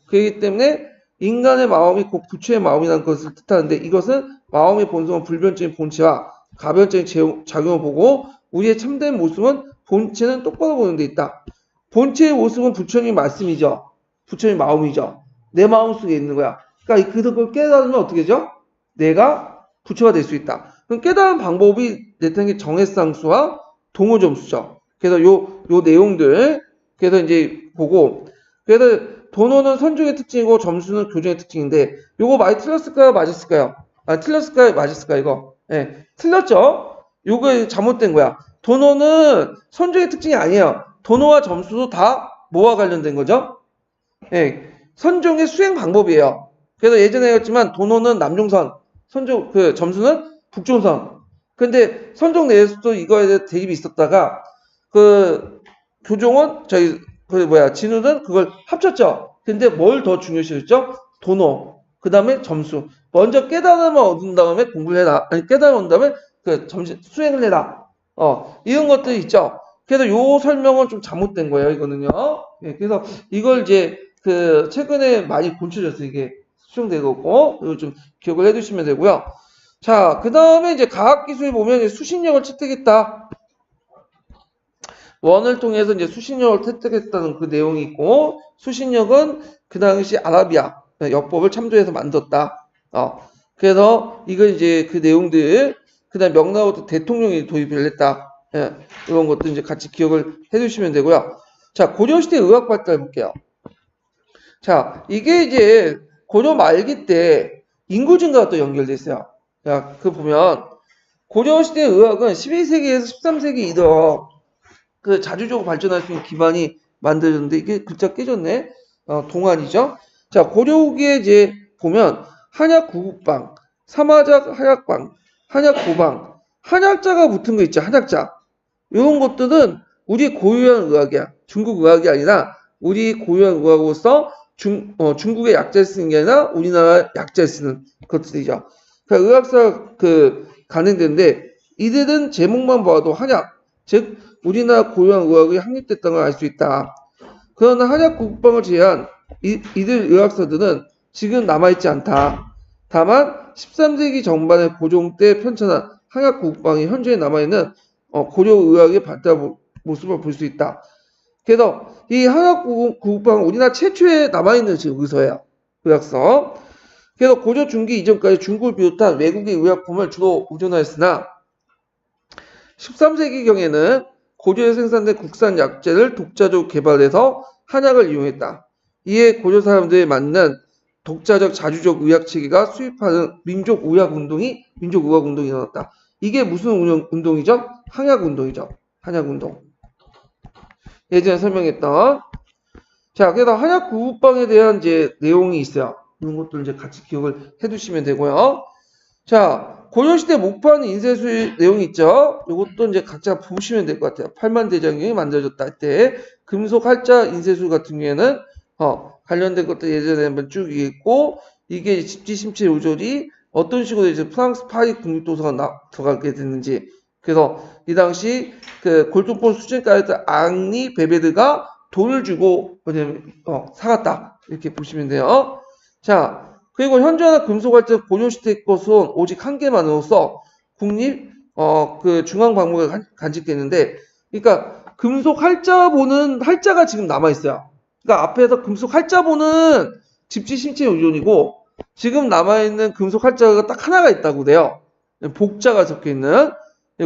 그렇기 때문에 인간의 마음이 곧 부처의 마음이라는 것을 뜻하는데 이것은 마음의 본성은 불변적인 본체와 가변적인 작용을 보고 우리의 참된 모습은 본체는 똑바로 보는 데 있다. 본체의 모습은 부처님 말씀이죠. 부처님 마음이죠. 내 마음속에 있는 거야. 그러니까 그걸 깨달으면 어떻게 되죠? 내가 부처가 될 수 있다. 그럼 깨달은 방법이 내탕의 정해쌍수와 동호점수죠. 그래서 요 내용들 그래서 이제 보고 그래서 도노는 선종의 특징이고 점수는 교정의 특징인데 요거 많이 틀렸을까요? 맞았을까요? 틀렸을까요? 맞았을까요? 이거 네, 틀렸죠? 요거 잘못된 거야. 도노는 선종의 특징이 아니에요. 도노와 점수도 다 뭐와 관련된 거죠? 네, 선종의 수행 방법이에요. 그래서 예전에 했지만 도노는 남종선, 점수는 북종선. 근데 선종 내에서도 이거에 대해 대립이 있었다가 그 교종은 진우는 그걸 합쳤죠. 근데 뭘 더 중요시했죠? 도노. 그 다음에 점수. 먼저 깨달음을 얻은 다음에 공부를 해라. 아니 깨달음을 얻은 다음에 수행을 해라. 이런 것들이 있죠. 그래서 요 설명은 좀 잘못된 거예요. 이거는요. 예, 그래서 이걸 이제 최근에 많이 고쳐졌어요. 이게 수정되고 있고 이거 좀 기억을 해두시면 되고요. 자, 그 다음에 이제 과학기술에 보면 이제 수신력을 채택했다. 원을 통해서 이제 수신력을 획득했다는 그 내용이 있고 수신력은 그 당시 아라비아 역법을 참조해서 만들었다. 그래서 이건 이제 그 내용들 그다음 명나라부터 대통령이 도입을 했다. 예, 이런 것도 이제 같이 기억을 해주시면 되고요. 자, 고려시대 의학 발달 볼게요. 자, 이게 이제 고려 말기 때 인구 증가가 또 연결돼 있어요. 자, 보면 고려시대 의학은 12세기에서 13세기 이더 그 자주적으로 발전할 수 있는 기반이 만들어졌는데 이게 글자 깨졌네. 동안이죠. 자, 고려 후기에 이제 보면 한약 구국방, 사마작 한약방, 한약 고방, 한약자가 붙은 거 있죠. 한약자. 이런 것들은 우리 고유한 의학이야. 중국 의학이 아니라 우리 고유한 의학으로서 중국의 약자를 쓰는 게 아니라 우리나라 약자를 쓰는 것들이죠. 그러니까 의학사 가능되는데 이들은 제목만 봐도 한약, 즉 우리나라 고유한 의학이 확립됐다는 걸 알 수 있다. 그러나 한약 국방을 제외한 이들 의학사들은 지금 남아있지 않다. 다만 13세기 전반에 고종 때 편찬한 한약 국방이 현재 남아있는 고려 의학의 발달 모습을 볼 수 있다. 그래서 이 한약 국방은 우리나라 최초에 남아있는 지금 의서예요. 의학서. 그래서 고조 중기 이전까지 중국을 비롯한 외국의 의약품을 주로 의존하였으나 13세기경에는 고조에 생산된 국산 약재를 독자적으로 개발해서 한약을 이용했다. 이에 고조 사람들에 맞는 독자적 자주적 의학 체계가 수입하는 민족의학운동이 일어났다. 이게 무슨 운동이죠? 한약운동이죠. 한약운동. 예전에 설명했던. 자, 그래서 한약 국방에 대한 이제 내용이 있어요. 이런 것들 이제 같이 기억을 해두시면 되고요. 자, 고려시대 목판 인쇄술 내용이 있죠. 이것도 이제 각자 보시면 될 것 같아요. 팔만대장경이 만들어졌다 할 때 금속 할자 인쇄술 같은 경우에는 관련된 것들 예전에 한번 쭉 있고 이게 집지심체 요절이 어떤 식으로 이제 프랑스 파리 국립도서관 들어가게 됐는지. 그래서 이 당시 그 골동품 수진가였던 앙리 베베드가 돈을 주고 사갔다 이렇게 보시면 돼요. 자, 그리고 현존하는 금속활자 고려시대 것은 오직 한 개만으로서 국립 그 중앙박물관에 간직되는데, 그러니까 금속 할자본은 할자가 지금 남아 있어요. 그러니까 앞에서 금속 할자본은 집지심체 요존이고 지금 남아 있는 금속 할자가 딱 하나가 있다고 돼요. 복자가 적혀 있는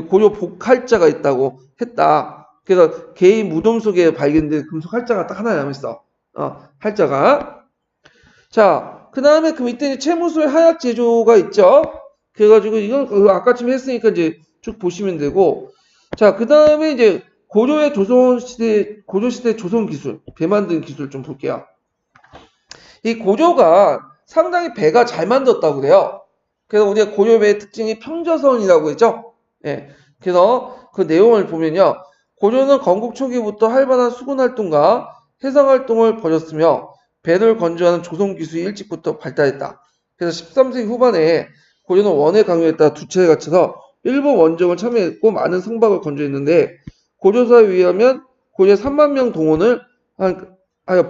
고려 복할자가 있다고 했다. 그래서 개인 무덤 속에 발견된 금속 할자가 딱 하나 남아 있어. 할자가. 자, 그 다음에 그 밑에 채무술 하약 제조가 있죠. 그래가지고 이건 아까쯤 했으니까 이제 쭉 보시면 되고. 자, 그 다음에 이제 고려의 고조시대 조선 기술, 배 만드는 기술 좀 볼게요. 이 고조가 상당히 배가 잘 만들었다고 그래요. 그래서 우리가 고려배의 특징이 평저선이라고 했죠. 예. 그래서 그 내용을 보면요. 고조는 건국 초기부터 활발한 수군 활동과 해상 활동을 벌였으며 배를 건조하는 조선 기술이 일찍부터 발달했다. 그래서 13세기 후반에 고조는 원해 강요에 따라 두 차례 갇혀서 일본 원정을 참여했고 많은 성박을 건조했는데 고조사에 의하면 고조의 3만 명 동원을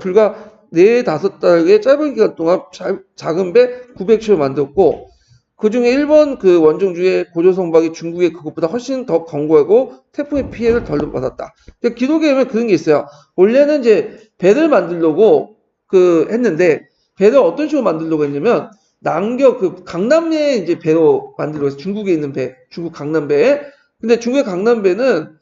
불과 4-5달의 짧은 기간 동안 작은 배 900척을 만들었고 그 중에 일본 그 원정 중에 고조 성박이 중국의 그것보다 훨씬 더 견고하고 태풍의 피해를 덜 받았다. 그러니까 기록에 보면 그런 게 있어요. 원래는 이제 배를 만들려고 했는데 배를 어떤 식으로 만들려고 했냐면 강남에 이제 배로 만들려고 해서 중국에 있는 배, 중국 강남배. 근데 중국의 강남배는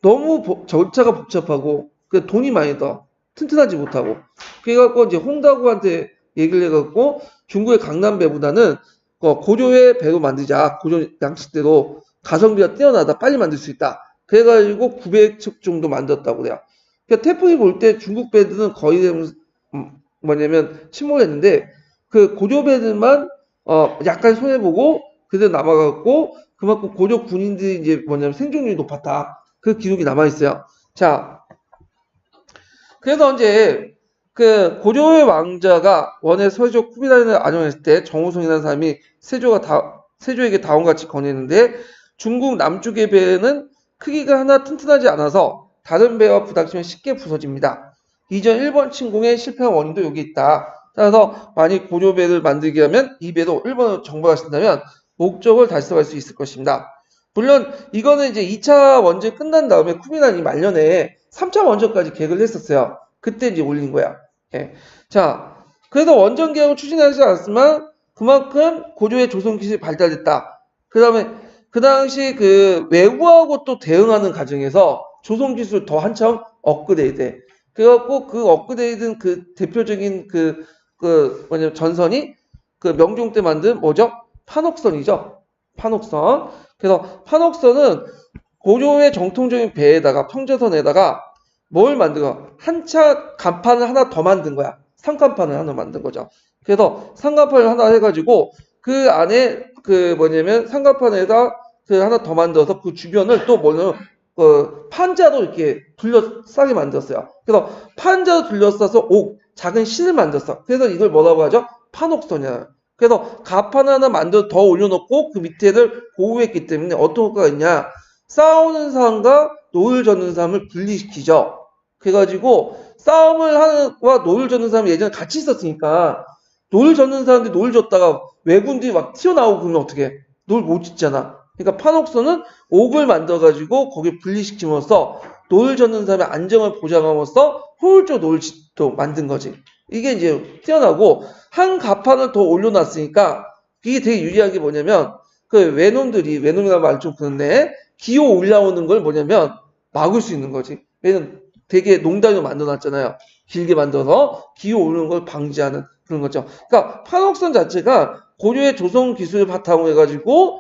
너무 절차가 복잡하고 돈이 많이 더 튼튼하지 못하고 그래갖고 이제 홍다구한테 얘기를 해갖고 중국의 강남배보다는 고조의 배로 만들자. 고조 양식대로 가성비가 뛰어나다. 빨리 만들 수 있다. 그래가지고 900척 정도 만들었다고 그래요. 그러니까 태풍이 볼 때 중국 배들은 거의 침몰했는데 그 고조 배들만 약간 손해보고 그대로 남아갖고 그만큼 고조 군인들이 이제 생존율이 높았다. 그 기록이 남아있어요. 자, 그래서 이제 그 고조의 왕자가 원해 서조 쿠비라인을 안녕했을 때 정우성이라는 사람이 세조에게 다음같이 건의했는데 중국 남쪽의 배는 크기가 하나 튼튼하지 않아서 다른 배와 부닥치면 쉽게 부서집니다. 이전 일본 침공에 실패한 원인도 여기 있다. 따라서 만약 고조배를 만들게 하면 이 배도 일본으로 정복하신다면 목적을 달성할 수 있을 것입니다. 물론 이거는 이제 2차 원전 끝난 다음에 쿠비라인이 말년에 3차 원전까지 계획을 했었어요. 그때 이제 올린 거야. 예. 자, 그래서 원전 계획을 추진하지 않았지만 그만큼 고조의 조선 기술이 발달됐다. 그 다음에 그 당시 그 외국하고 또 대응하는 과정에서 조선 기술 더 한참 업그레이드. 그래갖고 그 업그레이드는 그 대표적인 전선이 그 명종 때 만든 뭐죠? 판옥선이죠. 판옥선. 그래서 판옥선은 고조의 정통적인 배에다가 평저선에다가 뭘 만들어? 한 차 간판을 하나 더 만든 거야. 상간판을 하나 만든 거죠. 그래서 상간판을 하나 해가지고 그 안에 상간판에다 하나 더 만들어서 그 주변을 또 판자도 이렇게 둘러싸게 만들었어요. 그래서 판자도 둘러싸서 작은 실을 만들었어. 그래서 이걸 뭐라고 하죠? 판옥선이야. 그래서 갑판 하나 만들어 더 올려놓고 그 밑에를 보호했기 때문에 어떤 효과가 있냐? 싸우는 사람과 노를 젓는 사람을 분리시키죠. 그래가지고 싸움을 하는 와 노를 젓는 사람이 예전에 같이 있었으니까 노를 젓는 사람들이 노를 젓다가 왜군들이 막 튀어나오고 그러면 어떻게? 노를 못 짓잖아. 그러니까 판옥선은 옥을 만들어가지고 거기에 분리시킴으로써 노를 젓는 사람의 안정을 보장함으로써 효율적 노를 짓도 만든 거지. 이게 이제 뛰어나고 한 갑판을 더 올려놨으니까 이게 되게 유리한 게 뭐냐면 그 외놈이라는 말 좀 그런데 기어 올라오는 걸 뭐냐면 막을 수 있는 거지. 왜냐면 되게 농단으로 만들어놨잖아요. 길게 만들어서 기어 오르는 걸 방지하는 그런 거죠. 그러니까 판옥선 자체가 고려의 조선 기술을 바탕으로 해가지고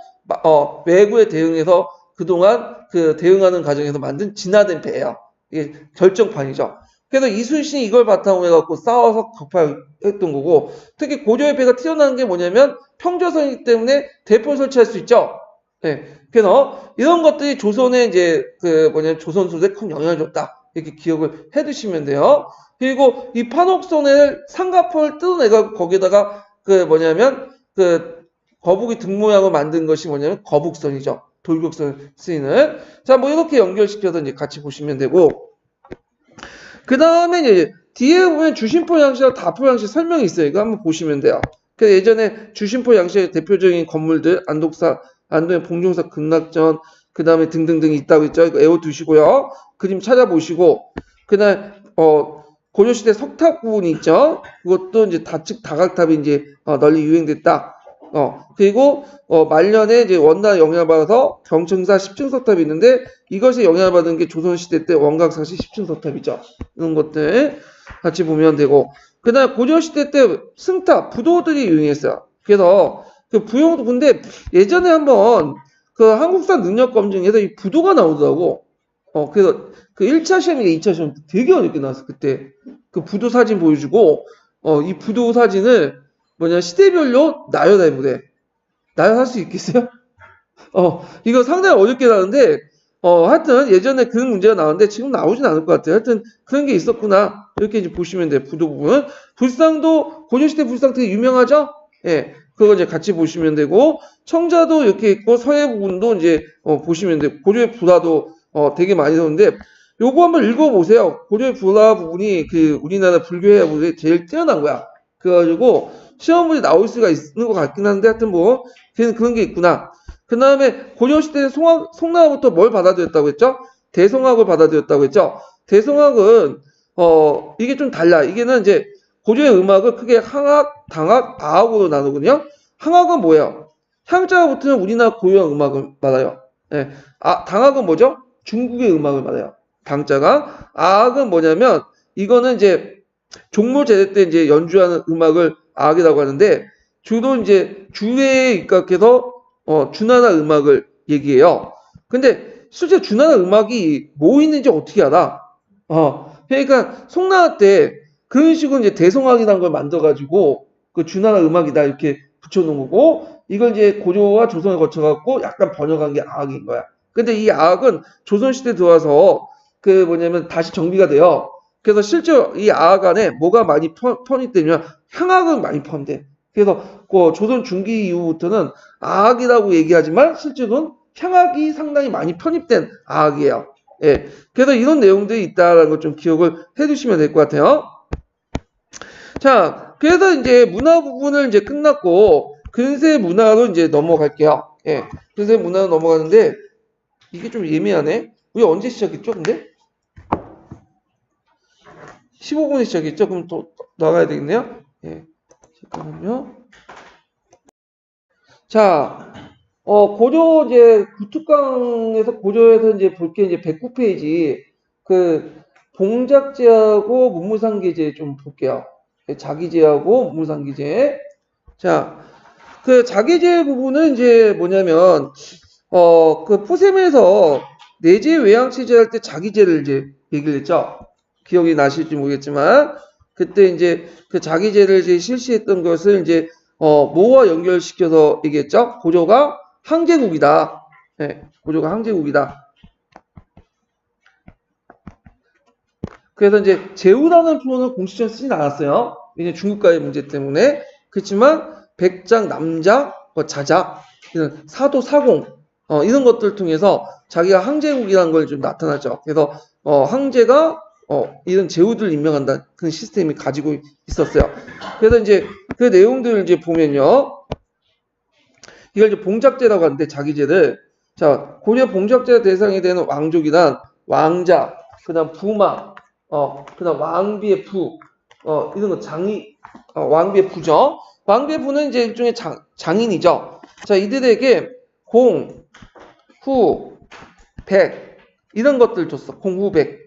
외구에 대응해서 그동안 그 대응하는 과정에서 만든 진화된 배예요. 이게 결정판이죠. 그래서 이순신이 이걸 바탕으로 해갖고 싸워서 격파했던 거고, 특히 고려의 배가 튀어나온 게 뭐냐면 평저선이기 때문에 대포를 설치할 수 있죠. 네. 그래서 이런 것들이 조선의 이제 조선 수도에 큰 영향을 줬다. 이렇게 기억을 해두시면 돼요. 그리고 이 판옥선을 삼각포를 뜯어내가 거기다가 거북이 등 모양을 만든 것이 뭐냐면 거북선이죠. 돌격선을 쓰이는. 자, 뭐 이렇게 연결시켜서 이제 같이 보시면 되고. 그 다음에 이제 뒤에 보면 주심포 양식과 다포 양식 설명이 있어요. 이거 한번 보시면 돼요. 그래서 예전에 주심포 양식의 대표적인 건물들, 안동의 봉종사 극락전, 그 다음에 등등등이 있다고 했죠. 이거 외워두시고요. 그림 찾아보시고, 그다음 고려시대 석탑 부분이 있죠. 그것도 이제 다각탑이 이제 널리 유행됐다. 그리고 말년에 이제 원나 영향을 받아서 경청사 10층 석탑이 있는데 이것에 영향을 받은 게 조선시대 때 원각사시 10층 석탑이죠. 이런 것들 같이 보면 되고, 그다음 고려시대 때 승탑 부도들이 유행했어요. 그래서 그 부용도 근데 예전에 한번 그 한국사 능력 검증에서 이 부도가 나오더라고. 그래서 그 1차 시험이나 2차 시험 되게 어렵게 나왔어. 그때 그 부도 사진 보여주고 이 부도 사진을 시대별로 나열해보래. 나열할 수 있겠어요? 이거 상당히 어렵게 나오는데 하여튼 예전에 그런 문제가 나왔는데 지금 나오진 않을 것 같아요. 하여튼 그런 게 있었구나. 이렇게 이제 보시면 돼요. 부도 부분. 불상도 고려시대 불상 되게 유명하죠? 예. 그거 이제 같이 보시면 되고, 청자도 이렇게 있고, 서해 부분도 이제, 보시면 되고, 고려의 불화도, 되게 많이 나오는데, 요거 한번 읽어보세요. 고려의 불화 부분이 우리나라 불교회 부분이 제일 뛰어난 거야. 그래가지고, 시험 문제 나올 수가 있는 것 같긴 한데, 하여튼 뭐, 그런 게 있구나. 그 다음에, 고려시대는 송나라부터 뭘 받아들였다고 했죠? 대송학을 받아들였다고 했죠? 대송학은, 이게 좀 달라. 이게는 이제, 고려의 음악을 크게 항악, 당악, 아악으로 나누거든요. 항악은 뭐예요? 향자가 붙으면 우리나라 고유한 음악을 말해요. 예. 당악은 뭐죠? 중국의 음악을 말해요. 당자가. 아악은 뭐냐면 이거는 이제 종묘 제대 때 이제 연주하는 음악을 아악이라고 하는데 주로 이제 주에 입각해서 주나라 음악을 얘기해요. 근데 실제 주나라 음악이 뭐 있는지 어떻게 알아? 그러니까 송나라 때 그런 식으로 이제 대송악이라는 걸 만들어가지고 그 주나라 음악이다 이렇게 붙여놓은 거고 이걸 이제 고려와 조선을 거쳐갖고 약간 번역한 게 아악인 거야. 근데 이 아악은 조선시대 들어와서 다시 정비가 돼요. 그래서 실제로 이 아악 안에 뭐가 많이 편입되냐면 향악은 많이 포함돼. 그래서 조선 중기 이후부터는 아악이라고 얘기하지만 실제로는 향악이 상당히 많이 편입된 아악이에요. 예. 그래서 이런 내용들이 있다는 걸 좀 기억을 해두시면 될 것 같아요. 자, 그래서 이제 문화 부분을 이제 끝났고, 근세 문화로 이제 넘어갈게요. 예. 근세 문화로 넘어가는데, 이게 좀 예매하네. 우리 언제 시작했죠, 근데? 15분에 시작했죠? 그럼 또 나가야 되겠네요? 예. 잠깐만요. 자, 고려 이제 구특강에서 고려에서 이제 볼 게 이제 109페이지, 봉작제하고 문무상기제 좀 볼게요. 자기제하고 문무상기제. 자, 자기제 부분은 이제 뭐냐면, 포셈에서 내재 외양체제 할 때 자기제를 이제 얘기를 했죠. 기억이 나실지 모르겠지만, 그때 이제 자기제를 이제 실시했던 것을 이제, 뭐와 연결시켜서 얘기했죠? 고려가 항제국이다. 네, 고려가 항제국이다. 그래서 이제 제후라는 표현을 공식적으로 쓰진 않았어요. 이제 중국과의 문제 때문에. 그렇지만 백작, 남작, 뭐 자작, 이런 사도, 사공 이런 것들 통해서 자기가 항제국이라는 걸 좀 나타나죠. 그래서 항제가 이런 제후들을 임명한다 그런 시스템이 가지고 있었어요. 그래서 이제 그 내용들을 이제 보면요. 이걸 이제 봉작제라고 하는데 자기제를 자 고려 봉작제 대상이 되는 왕족이란 왕자, 그다음 부마, 그다음 왕비의 부, 이런 거 장이, 왕비의 부죠. 왕비의 부는 이제 일종의 장인이죠. 자 이들에게 공, 후, 백 이런 것들 줬어. 공, 후, 백.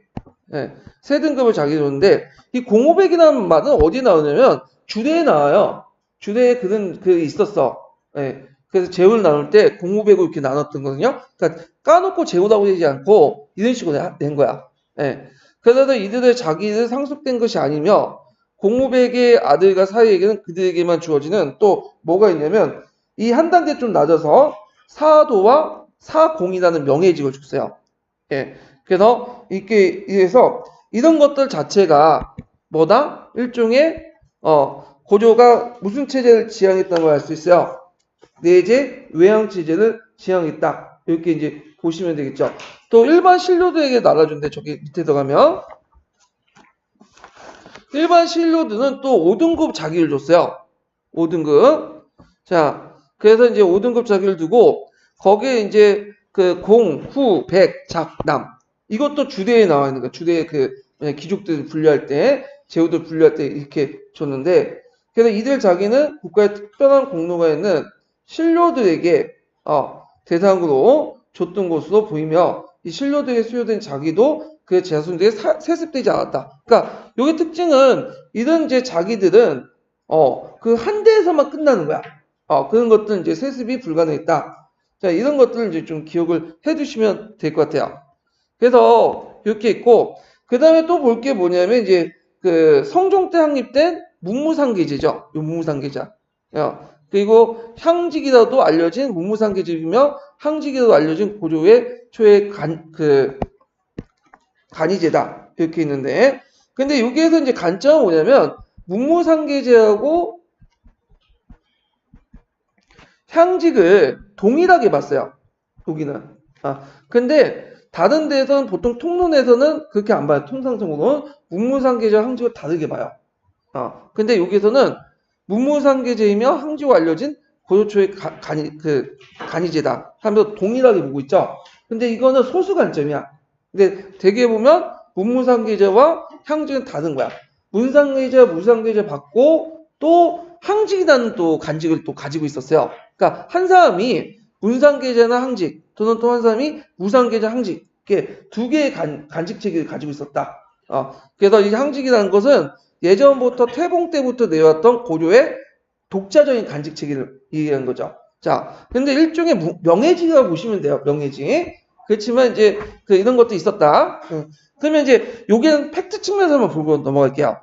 예, 세 등급을 자기 줬는데 이 공호백이라는 말은 어디에 나오냐면 주례에 나와요. 주례에 그 있었어. 예, 그래서 제후를 나눌 때 공호백을 이렇게 나눴던 거거든요. 그러니까 까놓고 제후라고 되지 않고 이런 식으로 낸 거야. 예, 그래서 이들의 자기들 상속된 것이 아니며 공호백의 아들과 사위에게는 그들에게만 주어지는 또 뭐가 있냐면 이 한 단계 좀 낮아서 사도와 사공이라는 명예직을 줬어요. 예. 그래서 이래서 이런 것들 자체가 뭐다? 일종의 고조가 무슨 체제를 지향했다는 걸 알 수 있어요. 내재 외양 체제를 지향했다. 이렇게 이제 보시면 되겠죠. 또 일반 신료들에게 나눠준대. 저기 밑에 들어가면 일반 신료들은 또 5등급 자기를 줬어요. 5등급. 자, 그래서 이제 5등급 자기를 두고 거기에 이제 그 공, 후, 백, 작, 남 이것도 주대에 나와 있는 거야. 주대에 그 귀족들 분류할 때, 제후들 분류할 때 이렇게 줬는데, 그래서 이들 자기는 국가의 특별한 공로가 있는 신료들에게 대상으로 줬던 것으로 보이며, 이 신료들에게 수여된 자기도 그 자손들에게 세습되지 않았다. 그러니까 여기 특징은 이런 이제 자기들은 그 한 대에서만 끝나는 거야. 그런 것들은 이제 세습이 불가능했다. 자, 이런 것들을 이제 좀 기억을 해두시면 될 것 같아요. 그래서 이렇게 있고 그 다음에 또 볼 게 뭐냐면 이제 그 성종 때 확립된 문무상계제죠. 요 문무상계자. 그리고 향직이라도 알려진 문무상계제이며 향직이라도 알려진 고조의 초의 간이제다. 이렇게 있는데 근데 여기에서 이제 관점은 뭐냐면 문무상계제하고 향직을 동일하게 봤어요. 여기는. 근데 다른 데에서는 보통 통론에서는 그렇게 안 봐요. 통상적으로는 문무상계제와 항직을 다르게 봐요. 근데 여기서는 문무상계제이며 항직으로 알려진 고조초의 간이제다 하면서 동일하게 보고 있죠. 근데 이거는 소수 관점이야. 근데 대개 보면 문무상계제와 향직은 다른 거야. 문상계제와 무상계제 받고 또 항직이라는 또 간직을 또 가지고 있었어요. 그러니까 한 사람이 문상계제나 항직 또는 또 한 사람이 무상계제 항직 이렇게 두 개의 간직 체계를 가지고 있었다. 그래서 이 항직이라는 것은 예전부터 태봉 때부터 내왔던 고조의 독자적인 간직 체계를 얘기하는 거죠. 자, 근데 일종의 명예직이라고 보시면 돼요. 명예직. 그렇지만 이제 이런 것도 있었다. 그러면 이제 여기는 팩트 측면에서만 보고 넘어갈게요.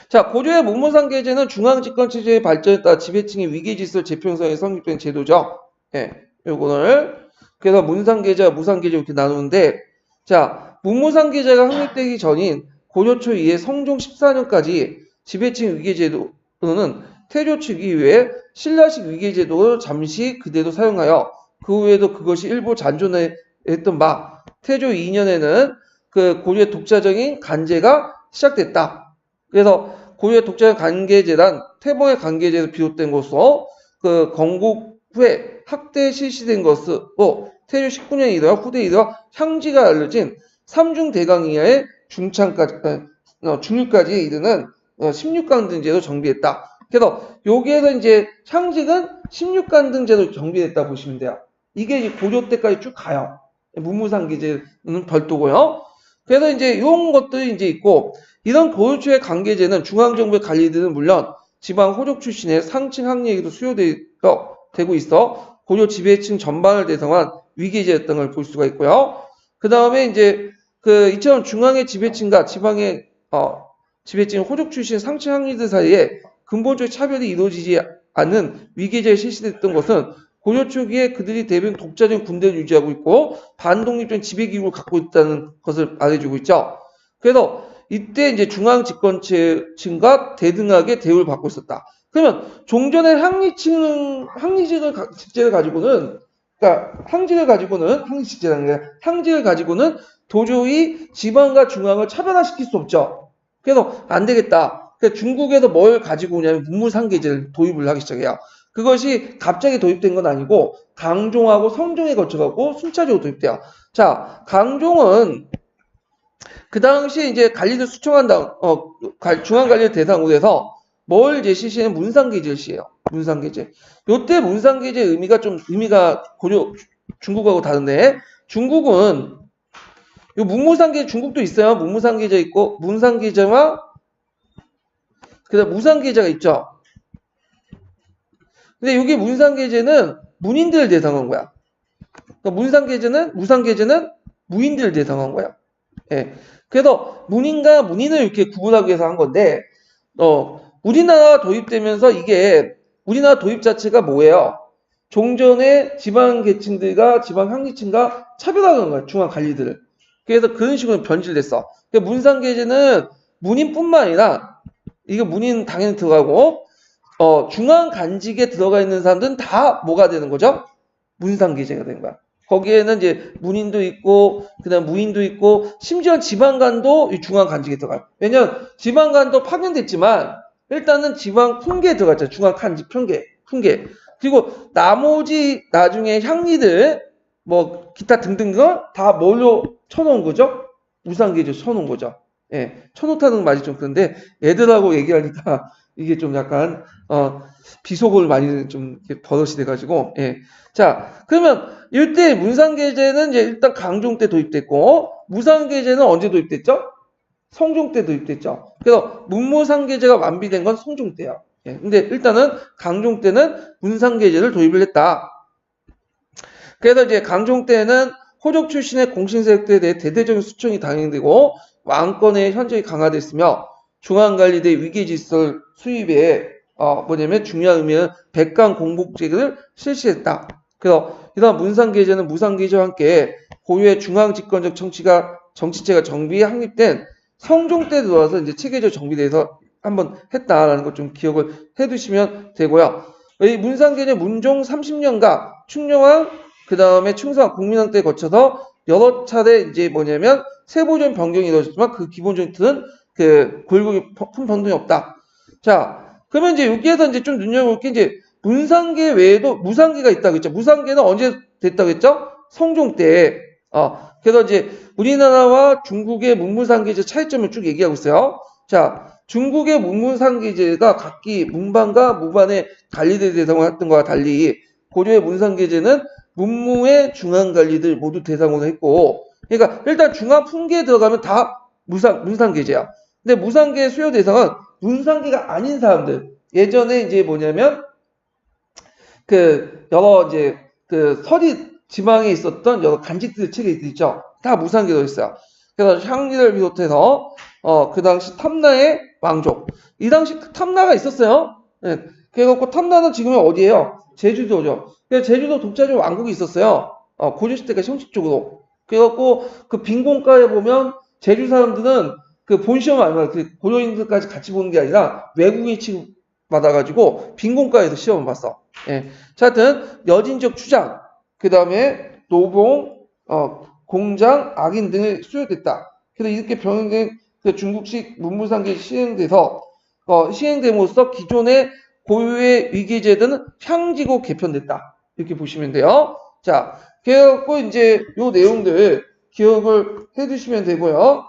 자, 고조의 문무상계제는 중앙집권체제의 발전에 따라 지배층의 위계질서를 재평성에 성립된 제도죠. 예, 요거를. 그래서 문상계제와 무상계제 이렇게 나누는데, 자, 문무상계제가 확립되기 전인 고조 초 이해 성종 14년까지 지배층 위계제도는 태조 측 이후에 신라식 위계제도를 잠시 그대로 사용하여 그 후에도 그것이 일부 잔존했던 바, 태조 2년에는 그 고조의 독자적인 간제가 시작됐다. 그래서 고유의 독자적 관계제란 태봉의 관계제에서 비롯된 것으로 그 건국 후에 학대에 실시된 것으로 태조 19년 이르와 후대 이르와 향지가 알려진 삼중대강 이하의 중류까지 이르는 16강 등제도 정비했다. 그래서 여기에서 이제 향직은 16강 등제도 정비했다 보시면 돼요. 이게 이제 고조 때까지 쭉 가요. 문무상계제는 별도고요. 그래서 이제 이런 것들이 이제 있고 이런 고조초의 관계제는 중앙정부의 관리들은 물론 지방 호족 출신의 상층 학리에게도 수요되고 있어 고조 지배층 전반을 대상한 위계제였던 걸 볼 수가 있고요. 그 다음에 이제 이처럼 중앙의 지배층과 지방의 지배층 호족 출신 상층 학리들 사이에 근본적 차별이 이루어지지 않는 위계제가 실시됐던 것은 고조 초기에 그들이 대부분 독자적인 군대를 유지하고 있고 반독립적인 지배기구를 갖고 있다는 것을 말해주고 있죠. 그래서 이때 이제 중앙 집권층과 대등하게 대우를 받고 있었다. 그러면 종전의 직제를 가지고는, 그러니까 항직을 가지고는 도저히 지방과 중앙을 차별화시킬 수 없죠. 그래서 안 되겠다. 그러니까 중국에서 뭘 가지고 오냐면 문무상계제를 도입을 하기 시작해요. 그것이 갑자기 도입된 건 아니고 강종하고 성종에 거쳐가고 순차적으로 도입돼요. 자, 강종은 그 당시에 이제 관리를 수청한다, 중앙 관리를 대상으로 해서 뭘 이제 실시하는 문상계제를 시해요. 문상계제. 요때 문상계제의 의미가 중국하고 다른데, 중국은 요 문무상계제, 중국도 있어요. 문무상계제 있고, 문상계제와 그다음 무상계제가 있죠. 근데 여기 문상계제는 문인들을 대상한 거야. 그러니까 무상계제는 무인들을 대상한 거야. 예. 그래서 문인과 문인을 이렇게 구분하기 위해서 한 건데, 우리나라 도입되면서 이게, 우리나라 도입 자체가 뭐예요? 종전의 지방 계층들과 지방 향리층과 차별화한 거야, 중앙 관리들을. 그래서 그런 식으로 변질됐어. 그러니까 문상계제는 문인뿐만 아니라, 이게 문인 당연히 들어가고, 중앙 간직에 들어가 있는 사람들은 다 뭐가 되는 거죠? 문상계제가 되는 거야. 거기에는 이제 문인도 있고, 그다음 무인도 있고, 심지어 지방간도 이 중앙 간직에 들어가요. 왜냐면 지방간도 파견됐지만 일단은 지방 풍계에 들어갔죠. 중앙 간직 풍계. 그리고 나머지 나중에 향리들 뭐 기타 등등 다 뭘로 쳐놓은 거죠? 무상계제 쳐놓은 거죠. 예, 쳐놓다는 말이 좀 그런데 애들하고 얘기하니까 이게 좀 약간 비속어를 많이 좀 버릇이 돼가지고 예. 자, 그러면 이때 문상계제는 이제 일단 강종 때 도입됐고 무상계제는 언제 도입됐죠? 성종 때 도입됐죠. 그래서 문무상계제가 완비된 건 성종 때야. 예. 근데 일단은 강종 때는 문상계제를 도입을 했다. 그래서 이제 강종 때는 호족 출신의 공신세력들에 대해 대대적인 수청이 단행되고 왕권의 현저히 강화됐으며 중앙관리대 위계질서 수립에 중요한 의미는 백강 공복제를 실시했다. 그래서 이러한 문상계제는 무상계제와 함께 고유의 중앙집권적 정치체가 정비에 확립된 성종 때 들어와서 이제 체계적 정비돼서 한번 했다라는 것 좀 기억을 해두시면 되고요. 이 문상계제 문종 30년간 충녕왕 그 다음에 충성 국민왕 때 거쳐서 여러 차례 이제 세부적인 변경이 이루어졌지만 그 기본적인 틀은 골고루 큰 변동이 없다. 자, 그러면 이제 여기에서 이제 좀 눈여겨볼 게 이제 문상계 외에도 무상계가 있다고 했죠. 무상계는 언제 됐다고 했죠? 성종 때. 그래서 이제 우리나라와 중국의 문무상계제 차이점을 쭉 얘기하고 있어요. 자, 중국의 문무상계제가 각기 문반과 무반의 관리들 대상으로 했던 것과 달리 고려의 문상계제는 문무의 중앙관리들 모두 대상으로 했고, 그러니까 일단 중앙풍계에 들어가면 다 문상계제야. 근데 무상계 수요 대상은 문상계가 아닌 사람들. 예전에 이제 여러 이제 서리 지방에 있었던 여러 간직들 책이 있죠. 다 무상계로 있어요. 그래서 향리를 비롯해서 그 당시 탐나의 왕족. 이 당시 탐나가 있었어요. 네. 그래갖고 탐나는 지금 어디예요? 제주도죠. 그래서 제주도 독자적 왕국이 있었어요. 고려시대까지 형식적으로. 그래갖고 그 빈공가에 보면 제주 사람들은 그 본시험 아니면 고려인들까지 같이 보는 게 아니라 외국인 취급받아가지고 빈공가에서 시험을 봤어. 예. 자, 하여튼 여진적 추장, 그 다음에 노봉, 공장, 악인 등을 수여됐다. 그래서 이렇게 병행된 중국식 문무상계 시행됨으로써 기존의 고유의 위계제도는 향지고 개편됐다. 이렇게 보시면 돼요. 자, 그래갖고 이제 요 내용들 기억을 해두시면 되고요.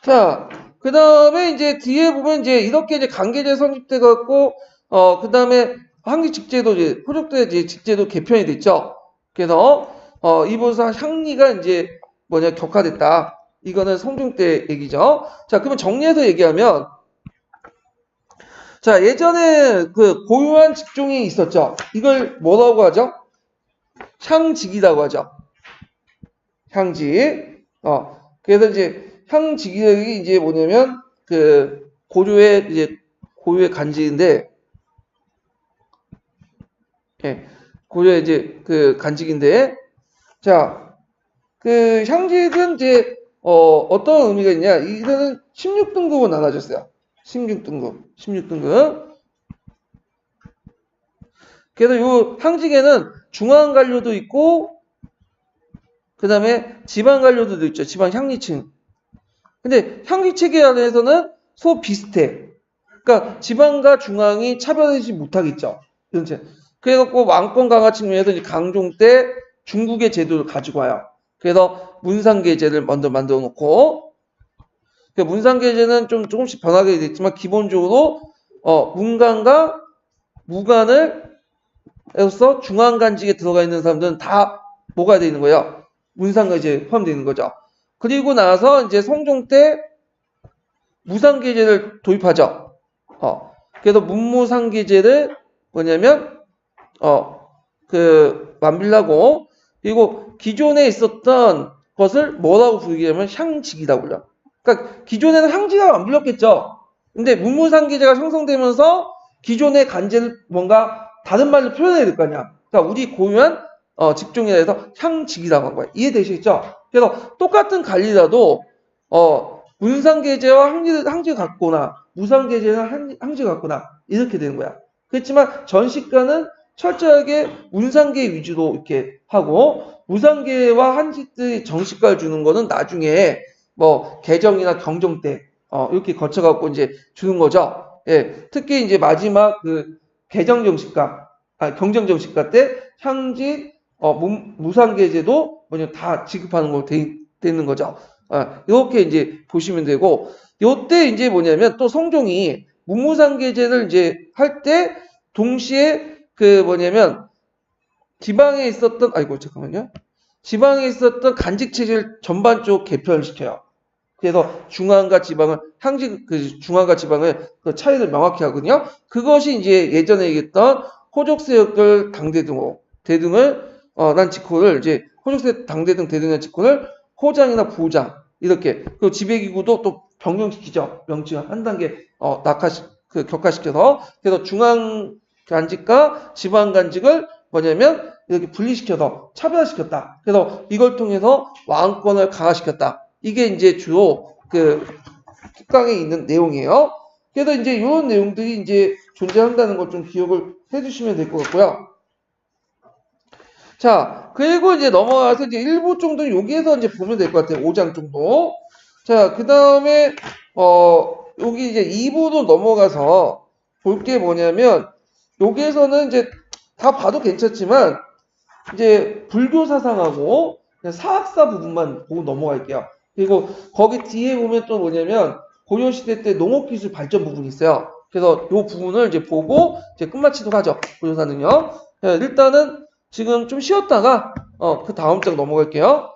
자, 그 다음에 이제 뒤에 보면 이제 이렇게 이제 강계제 성립돼갖고, 그 다음에 항기직제도 이제 호족대 직제도 개편이 됐죠. 그래서, 이보사 향리가 이제 격화됐다. 이거는 성종 때 얘기죠. 자, 그러면 정리해서 얘기하면, 자, 예전에 고유한 직종이 있었죠. 이걸 뭐라고 하죠? 향직이라고 하죠. 향직. 그래서 이제 향직이 이제 고유의 간직인데, 예, 고유의 이제 간직인데, 자, 향직은 이제 어떤 의미가 있냐? 이거는 16등급으로 나눠졌어요. 16등급. 그래서 요 항직에는 중앙관료도 있고, 그 다음에 지방관료도 있죠. 지방향리층. 근데 향기체계 안에서는 소 비슷해. 그러니까 지방과 중앙이 차별하지 못하겠죠. 그래갖고 왕권 강화 측면에서 이제 강종 때 중국의 제도를 가지고 와요. 그래서 문상계제를 먼저 만들어 놓고, 문상계제는 좀 조금씩 변하게 됐지만 기본적으로 문관과 무관을 해서 중앙간직에 들어가 있는 사람들은 다 뭐가 되는 거예요? 문상계제에 포함되어 있는 거죠. 그리고 나서 이제 성종 때 무상계제를 도입하죠. 그래서 문무상계제를 뭐냐면 만들라고, 그리고 기존에 있었던 것을 뭐라고 부르냐면 향직이라고 불러. 그러니까 기존에는 향지가 안 불렸겠죠. 근데 문무상계제가 형성되면서 기존의 간제를 뭔가 다른 말로 표현해야 될 거 아니야. 그러니까 우리 고유한 직종이라 해서 향직이라고 한 거야. 이해되시겠죠? 그래서 똑같은 관리라도 문상계제와 항지가 같거나 무상계제는 항지가 같거나 이렇게 되는 거야. 그렇지만 전시가는 철저하게 문상계 위주로 이렇게 하고, 무상계와 한식들이 정시가를 주는 거는 나중에 뭐 개정이나 경정 때 이렇게 거쳐갖고 이제 주는 거죠. 예, 특히 이제 마지막 그 개정 정시가, 경정 정시가 때 향직 무상계제도 뭐냐 다 지급하는 걸로 돼 있는 거죠. 이렇게 이제 보시면 되고, 요때 이제 뭐냐면 또 성종이 문무상계제를 이제 할 때 동시에 그 뭐냐면 지방에 있었던 간직체제를 전반적으로 개편시켜요. 그래서 중앙과 지방을 중앙과 지방을 그 차이를 명확히 하거든요. 그것이 이제 예전에 얘기했던 호족세력들 대등을 난 직호를 이제 호족세 당대등 대등한 직호를 호장이나 부장 이렇게, 그 지배기구도 또 변경시키죠. 명칭을 한 단계 격화시켜서, 그래서 중앙 간직과 지방 간직을 뭐냐면 이렇게 분리시켜서 차별화시켰다. 그래서 이걸 통해서 왕권을 강화시켰다. 이게 이제 주로 그 특강에 있는 내용이에요. 그래서 이제 이런 내용들이 이제 존재한다는 걸 좀 기억을 해주시면 될 것 같고요. 자, 그리고 이제 넘어가서 이제 1부 정도 여기에서 이제 보면 될 것 같아요. 5장 정도. 자, 그 다음에 여기 이제 2부로 넘어가서 볼 게 뭐냐면, 여기에서는 이제 다 봐도 괜찮지만 이제 불교 사상하고 사학사 부분만 보고 넘어갈게요. 그리고 거기 뒤에 보면 또 뭐냐면 고려시대 때 농업기술 발전 부분이 있어요. 그래서 이 부분을 이제 보고 이제 끝마치도록 하죠. 고려사는요. 일단은 지금 좀 쉬었다가 그 다음 장 넘어갈게요.